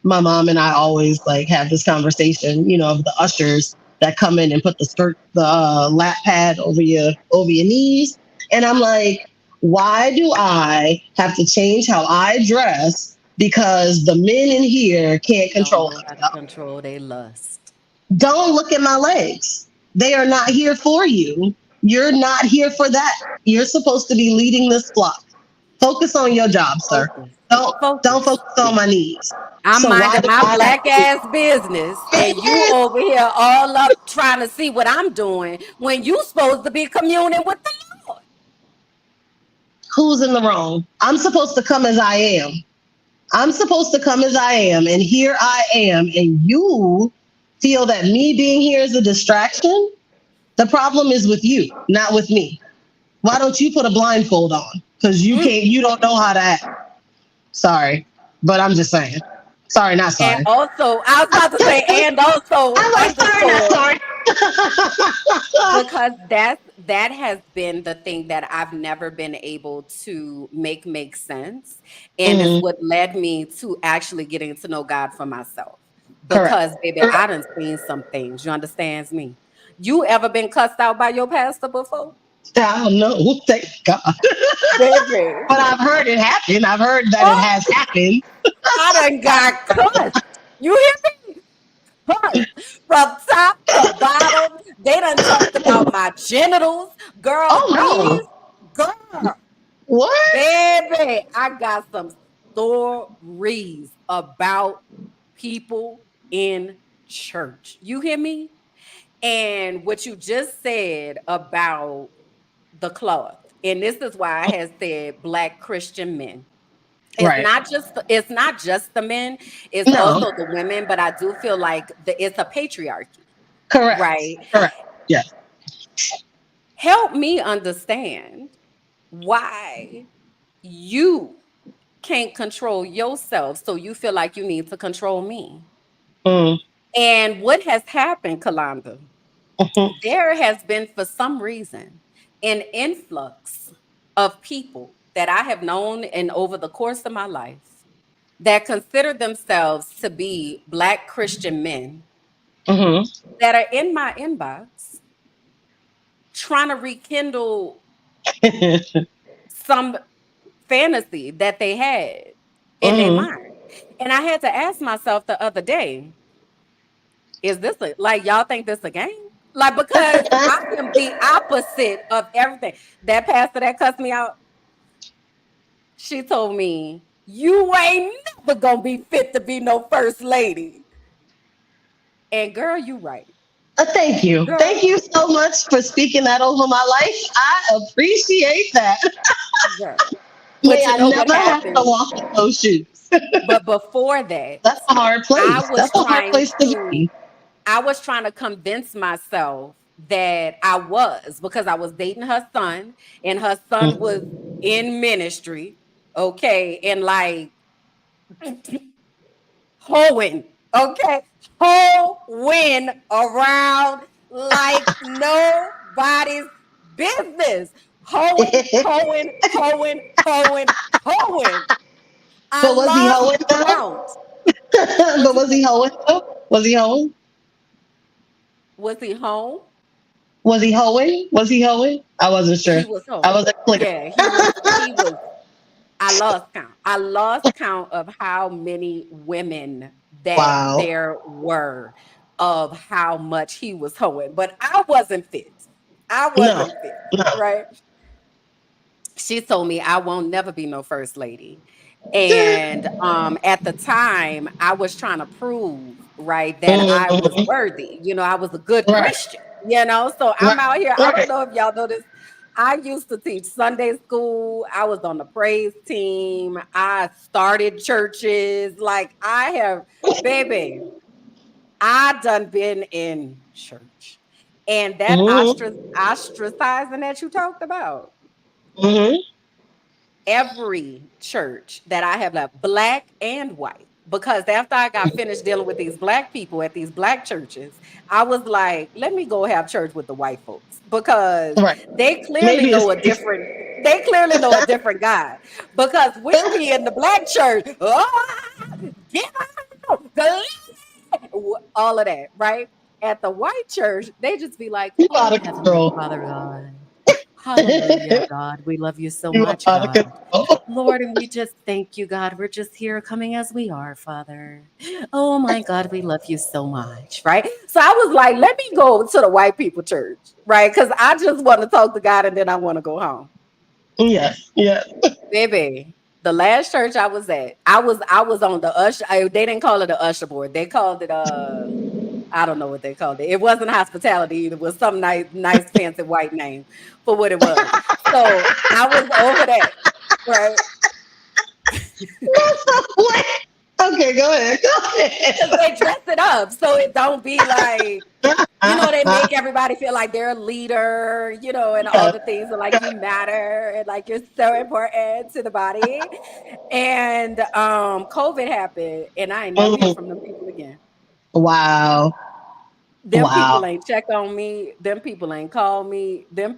Speaker 3: My mom and I always have this conversation, of the ushers that come in and put the lap pad over your knees. And I'm like, why do I have to change how I dress because the men in here can't control themselves?
Speaker 1: Control their lust.
Speaker 3: Don't look at my legs. They are not here for you. You're not here for that. You're supposed to be leading this flock. Focus on your job, sir. Don't focus on my knees.
Speaker 1: I'm minding my black ass business, and you over here all up trying to see what I'm doing when you supposed to be communing with the Lord.
Speaker 3: Who's in the wrong? I'm supposed to come as I am. I'm supposed to come as I am, and here I am, and you feel that me being here is a distraction. The problem is with you, not with me. Why don't you put a blindfold on? Because you don't know how to act. Sorry, but I'm just saying. Sorry, not sorry.
Speaker 1: And also, I was about to say, and also,
Speaker 3: I'm like, sorry, not sorry.
Speaker 1: Because that has been the thing that I've never been able to make sense, and is what led me to actually getting to know God for myself. Because, baby, I done seen some things. You understand me? You ever been cussed out by your pastor before?
Speaker 3: I don't know. Thank God.
Speaker 1: Baby.
Speaker 3: But I've heard it happen. I've heard that it
Speaker 1: Oh,
Speaker 3: has happened.
Speaker 1: I done got cussed. You hear me? Cussed. From top to bottom. They done talked about my genitals. Girl,
Speaker 3: Oh
Speaker 1: these, girl,
Speaker 3: no. What?
Speaker 1: baby, I got some stories about people in church. You hear me? And what you just said about the cloth, and this is why I had said Black Christian men.
Speaker 3: Right.
Speaker 1: It's not just the men, it's
Speaker 3: No.
Speaker 1: also the women, but I do feel like it's a patriarchy,
Speaker 3: Correct.
Speaker 1: right?
Speaker 3: Correct. Yes.
Speaker 1: Help me understand why you can't control yourself, so you feel like you need to control me.
Speaker 3: Mm,
Speaker 1: And what has happened, Kalanda?
Speaker 3: mhm,
Speaker 1: There has been, for some reason, an influx of people that I have known and over the course of my life that consider themselves to be Black Christian men
Speaker 3: mhm.
Speaker 1: that are in my inbox trying to rekindle some fantasy that they had in their
Speaker 3: Mhm.
Speaker 1: mind. And I had to ask myself the other day, is this like y'all think this a game? Like, because I am the opposite of everything. That pastor that cussed me out, she told me, you ain't never gonna be fit to be no first lady. And girl, you right.
Speaker 3: Thank you. Thank
Speaker 1: Girl,
Speaker 3: you so much for speaking that over my life. I appreciate that.
Speaker 1: girl.
Speaker 3: May
Speaker 1: But you
Speaker 3: I
Speaker 1: know what
Speaker 3: never have to
Speaker 1: happened?
Speaker 3: walk in those shoes.
Speaker 1: But before that,
Speaker 3: That's a hard
Speaker 1: I
Speaker 3: place.
Speaker 1: was
Speaker 3: That's a hard
Speaker 1: trying
Speaker 3: place to
Speaker 1: to
Speaker 3: be.
Speaker 1: I was trying to convince myself that I was, because I was dating her son and her son was
Speaker 3: Mm.
Speaker 1: in ministry, okay, and like hoeing, okay, hoeing around like nobody's business. Hoeing, hoeing, hoeing, hoeing, hoeing. I
Speaker 3: But was he
Speaker 1: lost
Speaker 3: hoeing though?
Speaker 1: count. What
Speaker 3: But
Speaker 1: you
Speaker 3: was he
Speaker 1: say?
Speaker 3: hoeing though? Was he hoeing?
Speaker 1: Was he home?
Speaker 3: Was he hoeing? Was he hoeing? I wasn't sure.
Speaker 1: He was
Speaker 3: I
Speaker 1: home.
Speaker 3: wasn't clear.
Speaker 1: Yeah, he was. I lost count. I lost count of how many women that
Speaker 3: Wow.
Speaker 1: there were, of how much he was hoeing. But I wasn't fit. I
Speaker 3: No.
Speaker 1: wasn't fit,
Speaker 3: No.
Speaker 1: right? She told me I won't never be no first lady. And at the time I was trying to prove, right, that I was
Speaker 3: Mhm.
Speaker 1: worthy. I was a good
Speaker 3: Right.
Speaker 1: Christian. So I'm
Speaker 3: Right.
Speaker 1: out here. I don't
Speaker 3: Right.
Speaker 1: know if y'all know this. I used to teach Sunday school. I was on the praise team. I started churches. Like I have, baby, I done been in church. And that
Speaker 3: Mhm.
Speaker 1: ostracizing that you talked about,
Speaker 3: Mhm.
Speaker 1: every church that I have left, black and white. Because after I got finished dealing with these black people at these black churches, I was like, let me go have church with the white folks, because
Speaker 3: Right.
Speaker 1: they clearly
Speaker 3: Maybe it's
Speaker 1: know a different they clearly know a different God. Because we be in the black church, get out, all of that, right? At the white church, they just be like,
Speaker 3: you
Speaker 1: oh,
Speaker 3: out of
Speaker 1: Heavenly
Speaker 3: control.
Speaker 1: Father God. Hallelujah, God. We love you so
Speaker 3: You
Speaker 1: much,
Speaker 3: out of
Speaker 1: God.
Speaker 3: control.
Speaker 1: Lord, and we just thank you, God. We're just here coming as we are, Father. Oh my God, we love you so much, right? So I was like, let me go to the white people church, right? Because I just want to talk to God and then I want to go home.
Speaker 3: Yes. Yes.
Speaker 1: Baby, the last church I was at, I was on the usher. They didn't call it the usher board. They called it I don't know what they called it. It wasn't hospitality either. It was some nice fancy white name for what it was. So I was over that, right?
Speaker 3: What? Okay, go ahead. Go
Speaker 1: Because they dress it up so it don't be like, they
Speaker 3: ahead.
Speaker 1: make everybody feel like they're a leader, and all
Speaker 3: Yes.
Speaker 1: the things, and like you matter and like you're so important to the body. And COVID happened and I ain't never hear
Speaker 3: Mhm.
Speaker 1: from them people again.
Speaker 3: Wow.
Speaker 1: Them people
Speaker 3: Wow.
Speaker 1: ain't check on me. Them people ain't call me. Them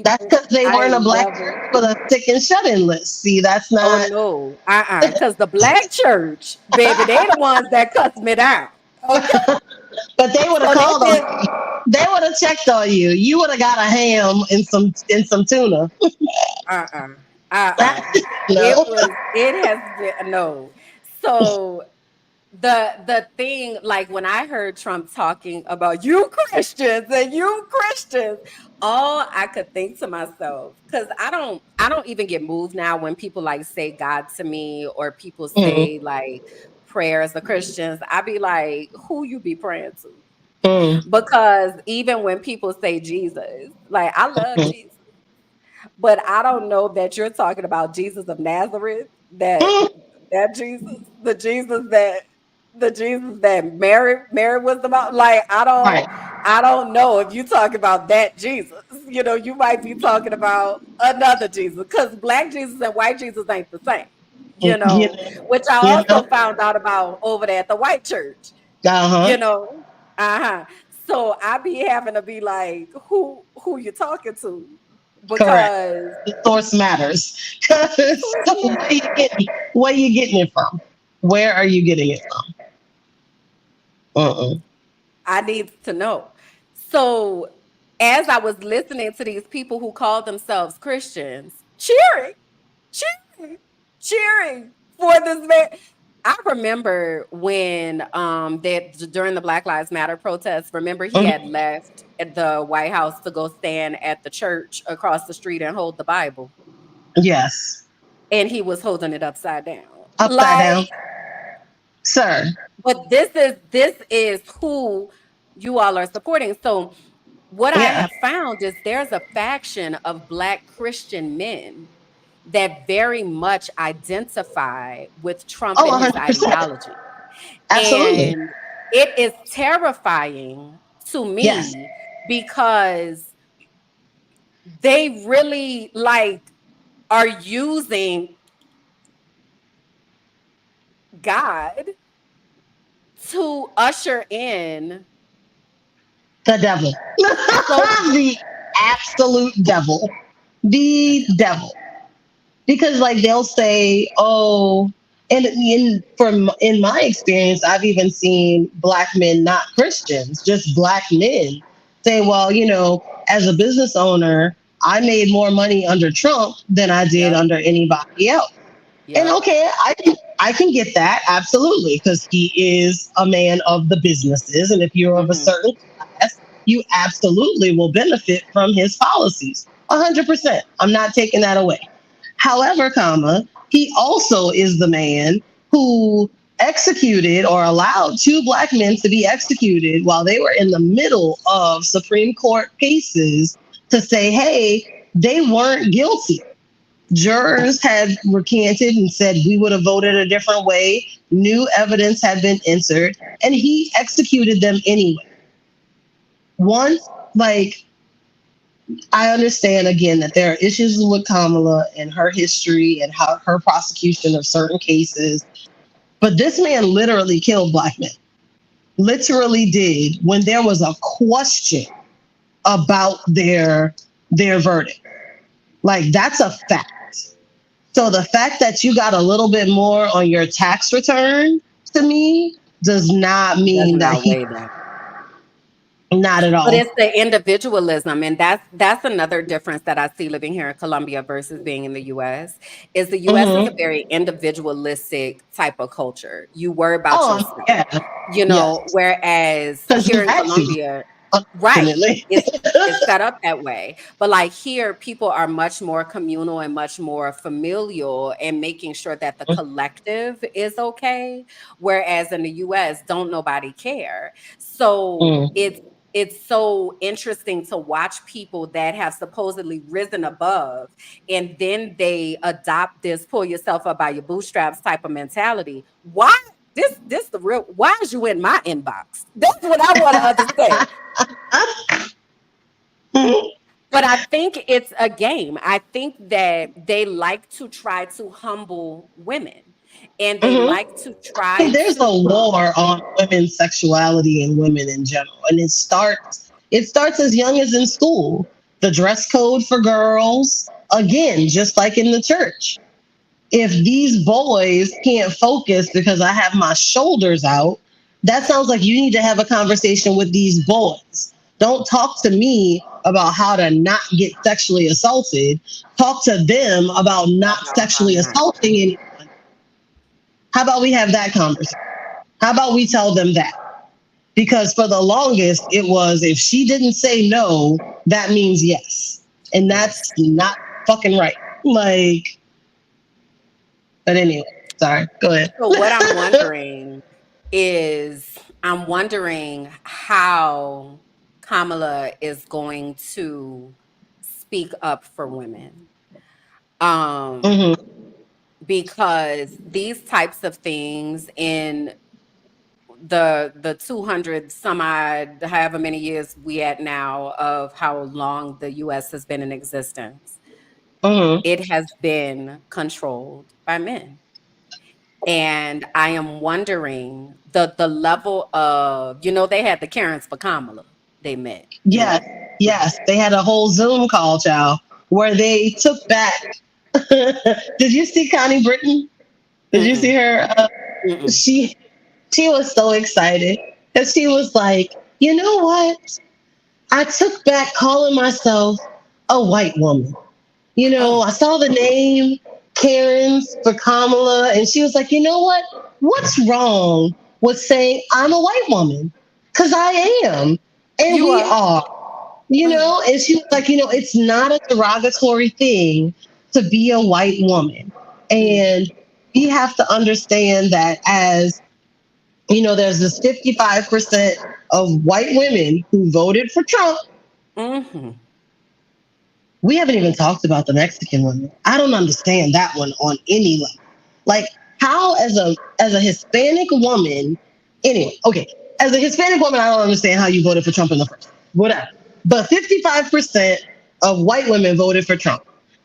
Speaker 3: That's
Speaker 1: people,
Speaker 3: because they
Speaker 1: I
Speaker 3: weren't a
Speaker 1: ain't
Speaker 3: black
Speaker 1: never.
Speaker 3: church with a sick and shut in list. See, that's
Speaker 1: Oh
Speaker 3: not.
Speaker 1: no. Because the black church, baby, they the ones that cuss me down. Okay.
Speaker 3: But they would have
Speaker 1: So they
Speaker 3: called on
Speaker 1: did.
Speaker 3: you. They would have checked on you. You would have got a ham and some tuna.
Speaker 1: Uh-uh. Uh-uh.
Speaker 3: No.
Speaker 1: It has been no. So the thing, like when I heard Trump talking about you Christians and you Christians, all I could think to myself, because I don't even get moved now when people like say God to me or people
Speaker 3: Mm,
Speaker 1: say like prayers of Christians. I be like, who you be praying to?
Speaker 3: mm,
Speaker 1: Because even when people say Jesus, like I love
Speaker 3: mm,
Speaker 1: Jesus, but I don't know that you're talking about Jesus of Nazareth, that
Speaker 3: mm.
Speaker 1: that Jesus, the Jesus that Mary was about. Like
Speaker 3: Right.
Speaker 1: I don't know if you talk about that Jesus. You know, you might be talking about another Jesus because black Jesus and white Jesus ain't the same. You
Speaker 3: You
Speaker 1: know,
Speaker 3: know.
Speaker 1: which I
Speaker 3: You know.
Speaker 1: also found out about over there at the white church.
Speaker 3: Uh-huh.
Speaker 1: You know, uh-huh. So I be having to be like, who you talking to?
Speaker 3: Correct.
Speaker 1: Because
Speaker 3: The source matters.
Speaker 1: the
Speaker 3: Because
Speaker 1: source matters.
Speaker 3: where you getting it from? Where are you getting it from? Uh-uh.
Speaker 1: I need to know. So as I was listening to these people who call themselves Christians, cheering, cheering for this man. I remember when that during the Black Lives Matter protests, remember he had
Speaker 3: Mhm.
Speaker 1: left at the White House to go stand at the church across the street and hold the Bible.
Speaker 3: Yes.
Speaker 1: And he was holding it upside down.
Speaker 3: Upside down.
Speaker 1: Like,
Speaker 3: Sir.
Speaker 1: but this is who you all are supporting. So what I
Speaker 3: Yeah.
Speaker 1: have found is there's a faction of Black Christian men that very much identify with Trump
Speaker 3: Oh,
Speaker 1: and his
Speaker 3: 100%.
Speaker 1: ideology.
Speaker 3: Absolutely.
Speaker 1: And it is terrifying to
Speaker 3: Yes.
Speaker 1: me because they really like are using God to usher in
Speaker 3: The devil.
Speaker 1: so
Speaker 3: The absolute devil.
Speaker 1: the
Speaker 3: The
Speaker 1: devil.
Speaker 3: devil. Because like they'll say, oh, and in my experience, I've even seen black men, not Christians, just black men, say, well, as a business owner, I made more money under Trump than I did
Speaker 1: Yep.
Speaker 3: under anybody else. And
Speaker 1: Yep.
Speaker 3: okay, I can get that absolutely because he is a man of the businesses, and if you're of a
Speaker 1: Hmm.
Speaker 3: certain class, you absolutely will benefit from his policies. 100%. I'm not taking that away. However, he also is the man who executed or allowed two black men to be executed while they were in the middle of Supreme Court cases to say, hey, they weren't guilty. Jurors had recanted and said we would have voted a different way. New evidence had been entered, and he executed them anyway. Once, like, I understand again that there are issues with Kamala and her history and how her prosecution of certain cases, but this man literally killed black men. Literally did when there was a question about their verdict. Like that's a fact. So the fact that you got a little bit more on your tax return to me does not
Speaker 1: Doesn't
Speaker 3: mean that he
Speaker 1: outweigh that.
Speaker 3: not at
Speaker 1: But
Speaker 3: all.
Speaker 1: it's the individualism, and that's another difference that I see living here in Colombia versus being in the US. Is the US is a
Speaker 3: Mm-hmm.
Speaker 1: very individualistic type of culture. You worry about
Speaker 3: Oh
Speaker 1: yourself,
Speaker 3: yeah, yes,
Speaker 1: whereas
Speaker 3: because you
Speaker 1: here in
Speaker 3: had to,
Speaker 1: Colombia, right,
Speaker 3: unfortunately.
Speaker 1: it's set up that way. But like here, people are much more communal and much more familial and making sure that the collective is okay. Whereas in the US, don't nobody care. So
Speaker 3: Mm.
Speaker 1: it's so interesting to watch people that have supposedly risen above and then they adopt this pull yourself up by your bootstraps type of mentality. Why this the real why is you in my inbox? That's what I want to understand. But I think it's a game. I think that they like to try to humble women and they
Speaker 3: Mhm.
Speaker 1: like to try
Speaker 3: There's a
Speaker 1: to
Speaker 3: war on women's sexuality and women in general, and it starts as young as in school. The dress code for girls, again, just like in the church. If these boys can't focus because I have my shoulders out, that sounds like you need to have a conversation with these boys. Don't talk to me about how to not get sexually assaulted. Talk to them about not
Speaker 1: About how
Speaker 3: sexually
Speaker 1: not.
Speaker 3: assaulting anyone. How about we have that conversation? How about we tell them that? Because for the longest, it was if she didn't say no, that means yes. And
Speaker 1: Yes.
Speaker 3: that's not fucking right. Like, but anyway, sorry, go ahead.
Speaker 1: So what I'm wondering is I'm wondering how Kamala is going to speak up for women. Um,
Speaker 3: Hmm.
Speaker 1: because these types of things in the 200 some odd however many years we at now of how long the US has been in existence,
Speaker 3: Hmm.
Speaker 1: it has been controlled by men. And I am wondering the level of, they had the Karens for Kamala. They met,
Speaker 3: Yes, yes. They had a whole Zoom call, child, where they took back. Did you see Connie Britton? Did you see
Speaker 1: Mm-mm,
Speaker 3: her?
Speaker 1: mm-mm,
Speaker 3: She she was so excited because she was like, you know what? I took back calling myself a white woman.
Speaker 1: oh,
Speaker 3: I saw the name Karen's for Kamala, and she was like, you know what? What's wrong with saying I'm a white woman? Because I am, and
Speaker 1: you
Speaker 3: we
Speaker 1: are.
Speaker 3: are,
Speaker 1: Mm,
Speaker 3: and she was like, it's not a derogatory thing to be a white woman.
Speaker 1: mm,
Speaker 3: And we have to understand that as, there's this 55% of white women who voted for Trump.
Speaker 1: mhm.
Speaker 3: We haven't even talked about the Mexican women. I don't understand that one on any level. Like how as a Hispanic woman, anyway, okay. As a Hispanic woman, I don't understand how you voted for Trump in the first. Whatever. But 55% of white women voted for Trump.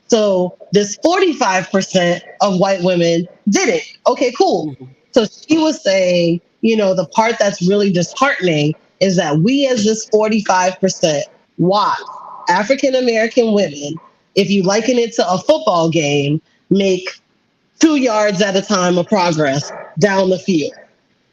Speaker 3: So this 45% of white women didn't. Okay, cool.
Speaker 1: Mhm.
Speaker 3: So she was saying, the part that's really disheartening is that we as this 45% watch African American women, if you liken it to a football game, make 2 yards at a time of progress down the field.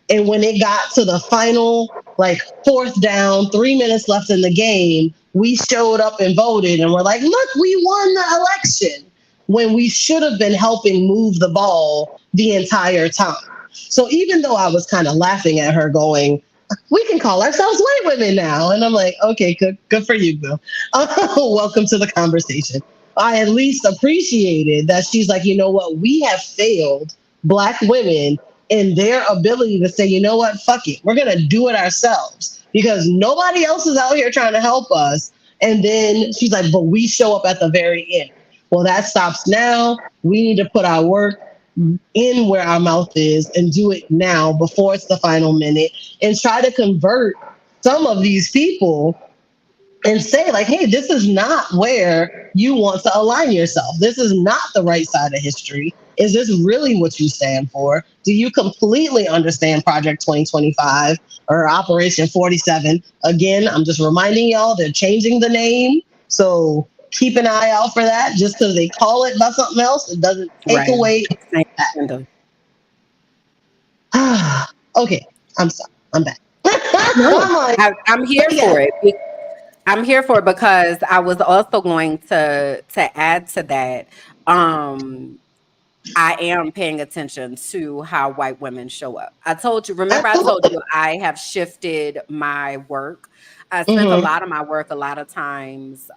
Speaker 3: And when it got to the final, like fourth down, 3 minutes left in the game, we showed up and voted and we're like, look, we won the election when we should have been helping move the ball the entire time. So even though I was kind of laughing at her going, we can call ourselves white women now. And I'm like, okay, good for you, Bill. Welcome to the conversation. I at least appreciated that she's like, you know what, we have failed Black women in their ability to say, you know what, fuck it, we're gonna do it ourselves because nobody else is out here trying to help us. And then she's like, but we show up at the very end. Well, that stops now. We need to put our work in where our mouth is and do it now before it's the final minute and try to convert some of these people and say like, hey, this is not where you want to align yourself. This is not the right side of history. Is this really what you stand for? Do you completely understand Project 2025 or Operation 47? Again, I'm just reminding y'all they're changing the name. So keep an eye out for that. Just because they call it by something else, it doesn't take
Speaker 1: Right.
Speaker 3: away
Speaker 1: Same agenda.
Speaker 3: that. Okay, I'm sorry. I'm back.
Speaker 1: No,
Speaker 3: I'm like,
Speaker 1: I'm
Speaker 3: but
Speaker 1: here for
Speaker 3: yeah.
Speaker 1: it. I'm here for it because I was also going to add to that. Um, I am paying attention to how white women show up. Remember, I told
Speaker 3: Absolutely.
Speaker 1: you I have shifted my work. I spent a
Speaker 3: Hmm.
Speaker 1: lot of my work a lot of times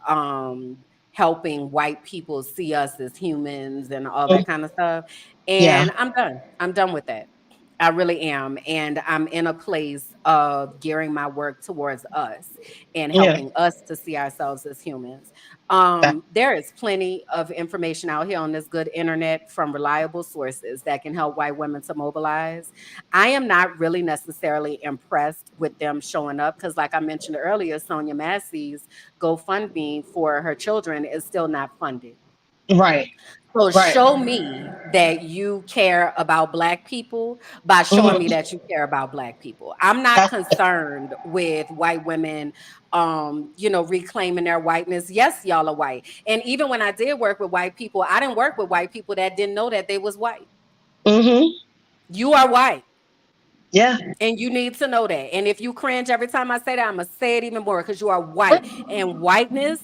Speaker 1: helping white people see us as humans and all that kind of stuff.
Speaker 3: Yeah.
Speaker 1: And I'm done. I'm done with that. I really am. And I'm in a place of gearing my work towards us and
Speaker 3: Yeah.
Speaker 1: helping us to see ourselves as humans. There is plenty of information out here on this good internet from reliable sources that can help white women to mobilize. I am not really necessarily impressed with them showing up because, like I mentioned earlier, Sonia Massey's GoFundMe for her children is still not funded.
Speaker 3: Right.
Speaker 1: So
Speaker 3: Right.
Speaker 1: show me that you care about Black people by showing me
Speaker 3: Hmm.
Speaker 1: that you care about Black people. I'm not
Speaker 3: That's
Speaker 1: concerned with white women, reclaiming their whiteness. Yes, y'all are white. And even when I did work with white people, I didn't work with white people that didn't know that they was white.
Speaker 3: hmm
Speaker 1: You are white.
Speaker 3: Yeah.
Speaker 1: And you need to know that. And if you cringe every time I say that, I'm going to say it even more because you are white. And whiteness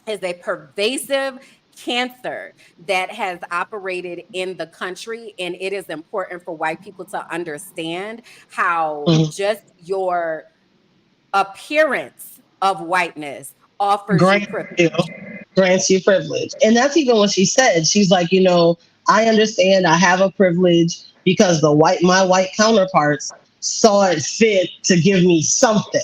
Speaker 1: is a pervasive cancer that has operated in the country. And it is important for white people to understand how
Speaker 3: Mhm.
Speaker 1: just your appearance of whiteness offers you
Speaker 3: Grant you.
Speaker 1: privilege.
Speaker 3: Grants you privilege. And that's even what she said. She's like, I understand I have a privilege because my white counterparts saw it fit to give me something.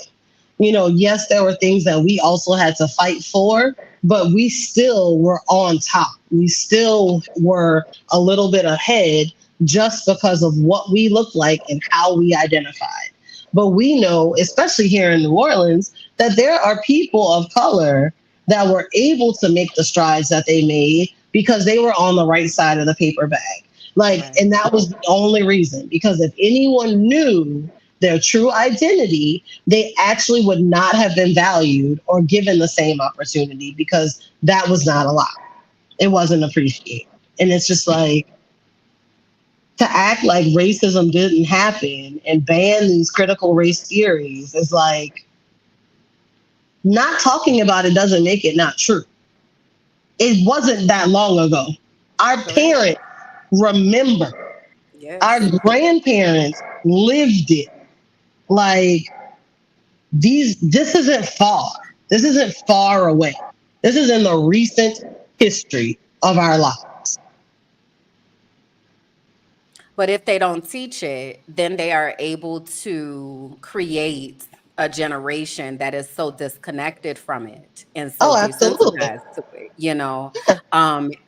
Speaker 3: Yes, there were things that we also had to fight for, but we still were on top. We still were a little bit ahead just because of what we looked like and how we identified. But we know, especially here in New Orleans, that there are people of color that were able to make the strides that they made because they were on the right side of the paper bag.
Speaker 1: Right.
Speaker 3: And that was the only reason. Because if anyone knew their true identity, they actually would not have been valued or given the same opportunity because that was not allowed. It wasn't appreciated. And it's just like, to act like racism didn't happen and ban these critical race theories is like, not talking about it doesn't make it not true. It wasn't that long ago. Our
Speaker 1: Correct.
Speaker 3: parents remember. Our
Speaker 1: Yes.
Speaker 3: grandparents lived it. Like, this isn't far. This isn't far away. This is in the recent history of our lives.
Speaker 1: But if they don't teach it, then they are able to create a generation that is so disconnected from it and so
Speaker 3: Oh, absolutely.
Speaker 1: desensitized to it.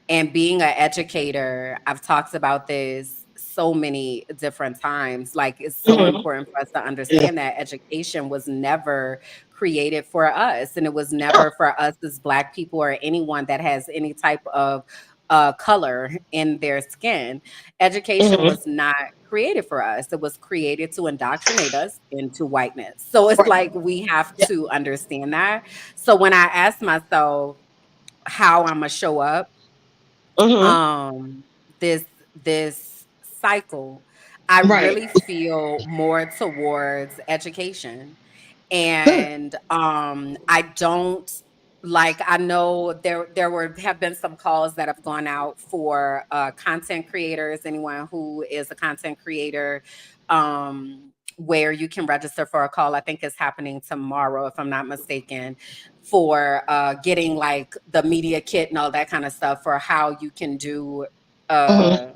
Speaker 1: And being an educator, I've talked about this so many different times. Like, it's so
Speaker 3: Mhm.
Speaker 1: important for us to
Speaker 3: Yeah.
Speaker 1: understand that education was never created for us, and it was never for us as Black people or anyone that has any type of color in their skin. Education
Speaker 3: Mhm.
Speaker 1: was not created for us. It was created to indoctrinate us into whiteness. So it's
Speaker 3: Right.
Speaker 1: like we have
Speaker 3: Yeah.
Speaker 1: to understand that. So when I ask myself how I'm gonna show up,
Speaker 3: Mhm.
Speaker 1: um, this cycle, I
Speaker 3: Right.
Speaker 1: really feel more towards education.
Speaker 3: Good.
Speaker 1: And I don't, like, I know there were have been some calls that have gone out for content creators, anyone who is a content creator, where you can register for a call. I think it's happening tomorrow, if I'm not mistaken, for getting like the media kit and all that kind of stuff for how you can do
Speaker 3: Mhm.
Speaker 1: uh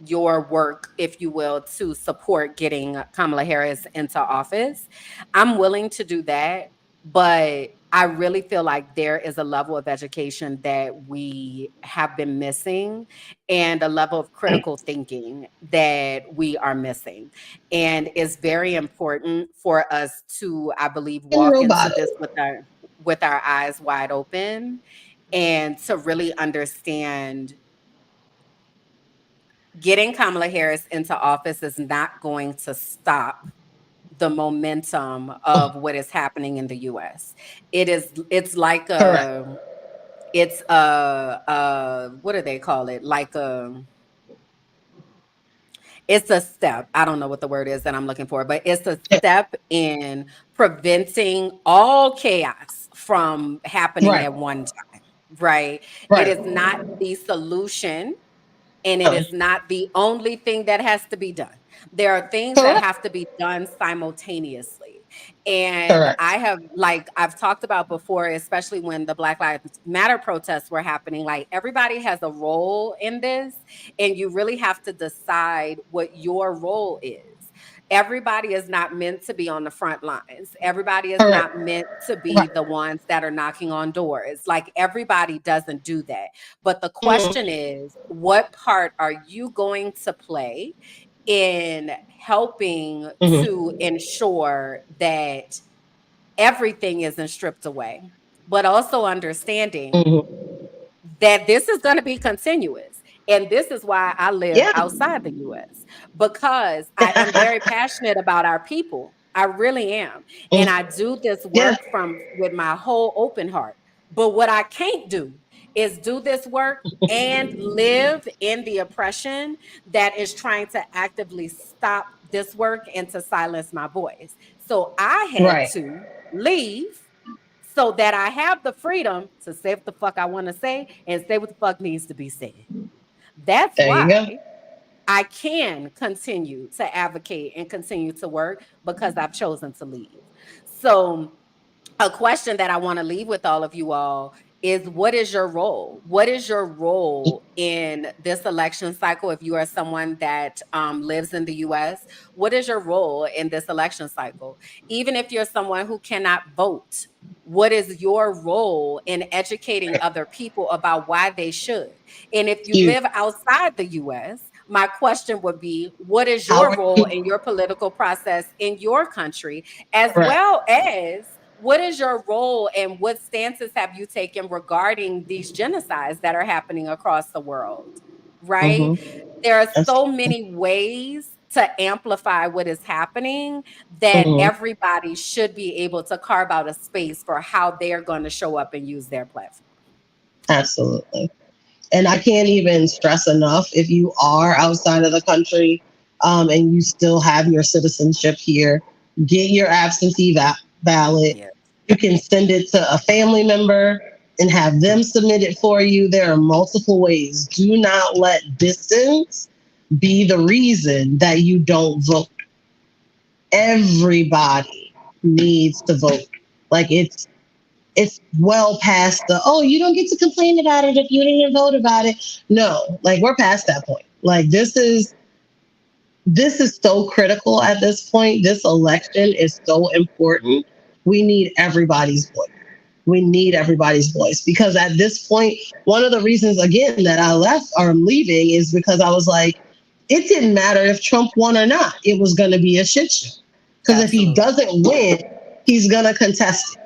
Speaker 1: your work, if you will, to support getting Kamala Harris into office. I'm willing to do that, but I really feel like there is a level of education that we have been missing and a level of critical thinking that we are missing. And it's very important for us to, I believe,
Speaker 3: And
Speaker 1: walk into
Speaker 3: robotic.
Speaker 1: this with our eyes wide open and to really understand getting Kamala Harris into office is not going to stop the momentum of what is happening in the US. It's like
Speaker 3: Correct.
Speaker 1: what do they call it? Like it's a step. I don't know what the word is that I'm looking for, but it's a
Speaker 3: Yeah.
Speaker 1: step in preventing all chaos from happening
Speaker 3: Right.
Speaker 1: at one time, right? It
Speaker 3: Right.
Speaker 1: is not the solution. And it
Speaker 3: Uh,
Speaker 1: is not the only thing that has to be done. There are things that
Speaker 3: Correct.
Speaker 1: have to be done simultaneously. And
Speaker 3: Correct.
Speaker 1: I've talked about before, especially when the Black Lives Matter protests were happening, like everybody has a role in this, and you really have to decide what your role is. Everybody is not meant to be on the front lines. Everybody is
Speaker 3: Correct.
Speaker 1: not meant to be
Speaker 3: Right.
Speaker 1: the ones that are knocking on doors. Like, everybody doesn't do that. But the
Speaker 3: Mhm.
Speaker 1: question is, what part are you going to play in helping
Speaker 3: Mhm.
Speaker 1: to ensure that everything isn't stripped away, but also understanding
Speaker 3: Mhm.
Speaker 1: that this is going to be continuous. And this is why I live
Speaker 3: Yeah.
Speaker 1: outside the US, because I am very passionate about our people. I really am. And
Speaker 3: Mhm.
Speaker 1: I do this
Speaker 3: Yeah.
Speaker 1: work from with my whole open heart. But what I can't do is do this work and live in the oppression that is trying to actively stop this work and to silence my voice. So I had
Speaker 3: Right.
Speaker 1: to leave so that I have the freedom to say what the fuck I want to say and say what the fuck needs to be said. That's
Speaker 3: There you go.
Speaker 1: why I can continue to advocate and continue to work because I've chosen to leave. So a question that I want to leave with all of you all is, what is your role? What is your role in this election cycle? If you are someone that lives in the US, what is your role in this election cycle? Even if you're someone who cannot vote, what is your role in educating other people about why they should? And if you
Speaker 3: Huge.
Speaker 1: live outside the US, my question would be, what is
Speaker 3: How
Speaker 1: your
Speaker 3: are
Speaker 1: role
Speaker 3: you?
Speaker 1: in your political process in your country, as
Speaker 3: Right.
Speaker 1: well as what is your role and what stances have you taken regarding these genocides that are happening across the world? Right?
Speaker 3: Mm-hmm.
Speaker 1: There are
Speaker 3: That's,
Speaker 1: so many ways to amplify what is happening that
Speaker 3: mhm.
Speaker 1: everybody should be able to carve out a space for how they're going to show up and use their platform.
Speaker 3: Absolutely. And I can't even stress enough, if you are outside of the country, and you still have your citizenship here, get your absentee ballot.
Speaker 1: Yeah.
Speaker 3: You can send it to a family member and have them submit it for you. There are multiple ways. Do not let distance be the reason that you don't vote. Everybody needs to vote. Like it's well past the, oh, you don't get to complain about it if you didn't vote about it. No, like we're past that point. Like this is so critical at this point. This election is so important. We need everybody's voice. We need everybody's voice because at this point, one of the reasons again that I left or I'm leaving is because I was like, it didn't matter if Trump won or not. It was going to be a shit show. Because if he
Speaker 1: Absolutely.
Speaker 3: doesn't win, he's going to contest it.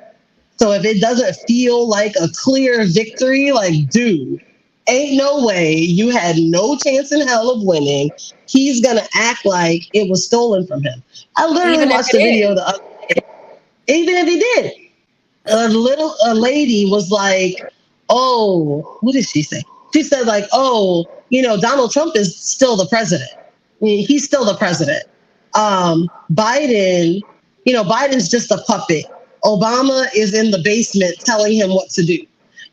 Speaker 3: So if it doesn't feel like a clear victory, like, dude, ain't no way, you had no chance in hell of winning. He's going to act like it was stolen from him. I literally
Speaker 1: Even if
Speaker 3: watched
Speaker 1: it
Speaker 3: the video
Speaker 1: is.
Speaker 3: the other day. Even if he did, a lady was like, oh, what did she say? She said like, oh, Donald Trump is still the president. I mean, he's still the president. Biden, Biden's just a puppet. Obama is in the basement telling him what to do.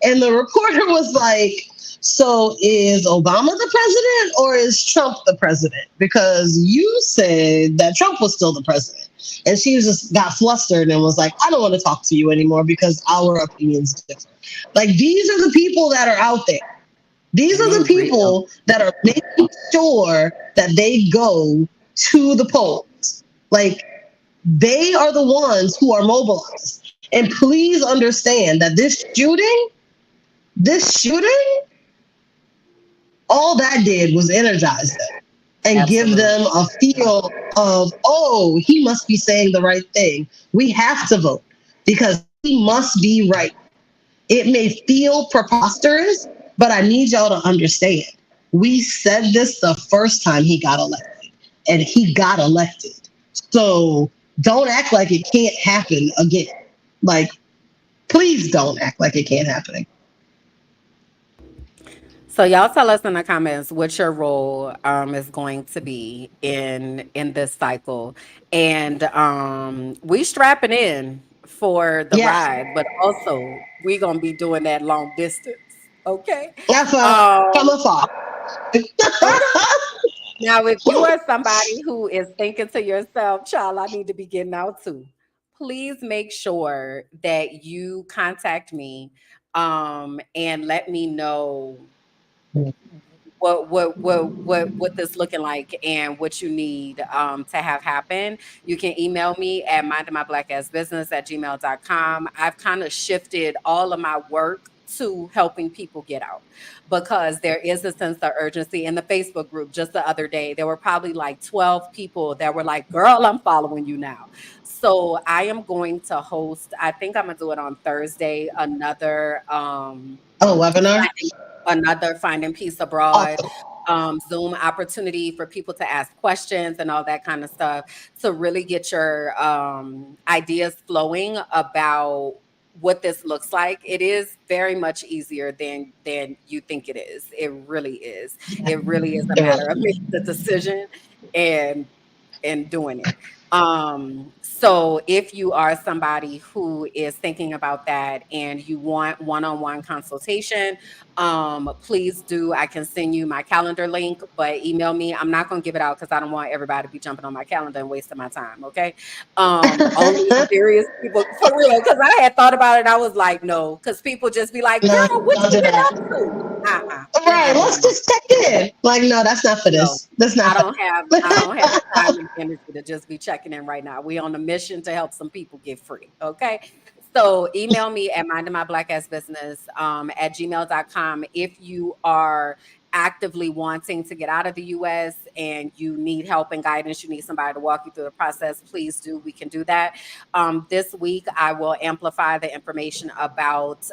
Speaker 3: And the reporter was like, so is Obama the president or is Trump the president? Because you said that Trump was still the president. And she just got flustered and was like, I don't want to talk to you anymore because our opinions differ. Like, these are the people that are out there. These
Speaker 1: And
Speaker 3: are
Speaker 1: they
Speaker 3: the
Speaker 1: real.
Speaker 3: people that are making sure that they go to the polls. Like, they are the ones who are mobilized. And please understand that this shooting, all that did was energize them and give
Speaker 1: Absolutely.
Speaker 3: them a feel of, oh, he must be saying the right thing. We have to vote because he must be right. It may feel preposterous, but I need y'all to understand. We said this the first time he got elected, and he got elected. So don't act like it can't happen again. Like, please don't act like it can't happen.
Speaker 1: So y'all tell us in the comments what your role is going to be in this cycle, and we strapping in for the
Speaker 3: Yes,
Speaker 1: ride, but also we gonna be doing that long distance. Okay.
Speaker 3: that's come
Speaker 1: Um,
Speaker 3: afar.
Speaker 1: okay. Now, if you are somebody who is thinking to yourself, child, I need to be getting out too, please make sure that you contact me and let me know what this looking like and what you need to have happen. You can email me at mindingmyblack@gmail.com. I've kind of shifted all of my work to helping people get out because there is a sense of urgency in the Facebook group. Just the other day there were probably like 12 people that were like, girl, I'm following you now. So I am going to host, I think I'm gonna do it on Thursday,
Speaker 3: Oh, webinar?
Speaker 1: another Finding Peace Abroad
Speaker 3: Awesome.
Speaker 1: Zoom opportunity for people to ask questions and all that kind of stuff to really get your ideas flowing about what this looks like. It is very much easier than you think it is. It really is. It really is a
Speaker 3: It
Speaker 1: matter of
Speaker 3: really.
Speaker 1: making the decision and doing it. So if you are somebody who is thinking about that and you want one-on-one consultation, please do. I can send you my calendar link, but email me. I'm not going to give it out because I don't want everybody to be jumping on my calendar and wasting my time. Okay. Only serious people for real. Because I had thought about it. I was like, no, because people just be like,
Speaker 3: No,
Speaker 1: girl, what
Speaker 3: don't
Speaker 1: you
Speaker 3: do
Speaker 1: been
Speaker 3: that.
Speaker 1: up to? We're
Speaker 3: Right,
Speaker 1: not
Speaker 3: let's
Speaker 1: doing that.
Speaker 3: just check in. Like, no, that's not for
Speaker 1: No,
Speaker 3: this. That's not for
Speaker 1: I don't have the time and energy to just be checking in right now. We on a mission to help some people get free. Okay. So email me at mindingmyblack-ass-business at gmail.com if you are actively wanting to get out of the US and you need help and guidance, you need somebody to walk you through the process, please do. We can do that. This week, I will amplify the information about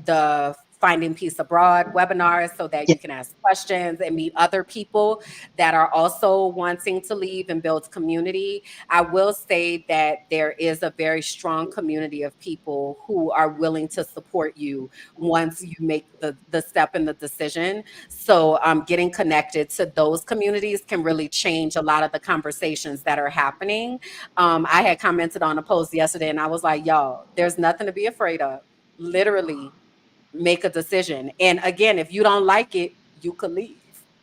Speaker 1: the Finding Peace Abroad webinars so that
Speaker 3: yeah.
Speaker 1: you can ask questions and meet other people that are also wanting to leave and build community. I will say that there is a very strong community of people who are willing to support you once you make the step and the decision. So getting connected to those communities can really change a lot of the conversations that are happening. I had commented on a post yesterday and I was like, y'all, there's nothing to be afraid of. Literally make a decision. And again, if you don't like it, you can leave.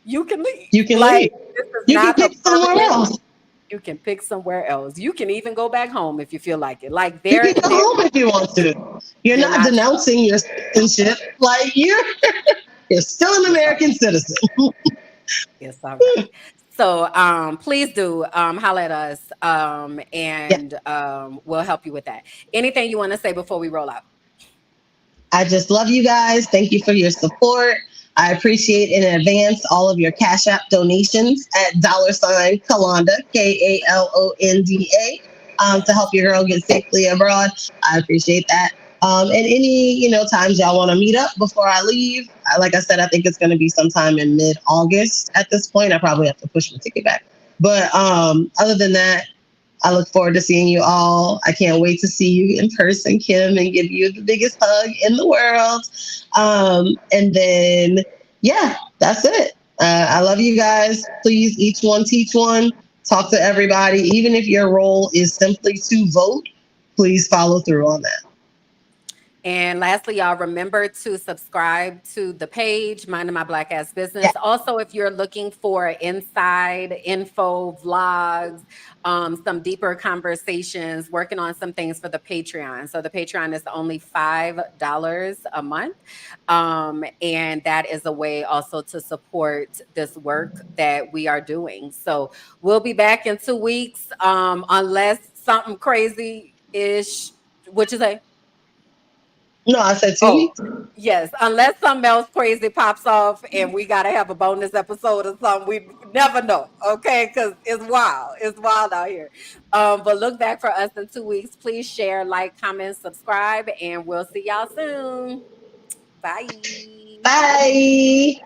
Speaker 1: You can leave.
Speaker 3: You can
Speaker 1: Like
Speaker 3: leave.
Speaker 1: this is
Speaker 3: You can
Speaker 1: not a
Speaker 3: pick somewhere
Speaker 1: permanent.
Speaker 3: else.
Speaker 1: You can pick somewhere else. You can even go back home if you feel like it. Like
Speaker 3: You can go
Speaker 1: there
Speaker 3: home if you want to. You're
Speaker 1: you're
Speaker 3: not
Speaker 1: not stuck.
Speaker 3: denouncing your citizenship. Like you're still an
Speaker 1: It's all
Speaker 3: American citizen.
Speaker 1: it's all right. So please do holler at us
Speaker 3: Yeah.
Speaker 1: and we'll help you with that. Anything you want to say before we roll out?
Speaker 3: I just love you guys. Thank you for your support. I appreciate in advance all of your Cash App donations at $Kalonda, KALONDA, to
Speaker 1: Yes.
Speaker 3: help your girl get safely abroad. I appreciate that. And any, times y'all want to meet up before I leave, like I said, I think it's going to be sometime in mid-August at this point. I probably have to push my ticket back. But other than that, I look forward to seeing you all. I can't wait to see you in person, Kim, and give you the biggest hug in the world. And then, yeah, that's it. I love you guys. Please, each one teach one. Talk to everybody. Even if your role is simply to vote, please follow through on that.
Speaker 1: And lastly, y'all remember to subscribe to the page, Minding My Black Ass
Speaker 3: Yeah.
Speaker 1: Business. Also, if you're looking for inside info, vlogs, some deeper conversations, working on some things for the Patreon. So the Patreon is only $5 a month. And that is a way also to support this work that we are doing. So we'll be back in 2 weeks, unless something crazy ish. What you say?
Speaker 3: No, I said two
Speaker 1: Oh,
Speaker 3: weeks.
Speaker 1: yes. Unless something else crazy pops off and we got to have a bonus episode or something, we never know. Okay. Because it's wild. It's wild out here. But look back for us in 2 weeks. Please share, like, comment, subscribe, and we'll see y'all soon. Bye.
Speaker 3: Bye.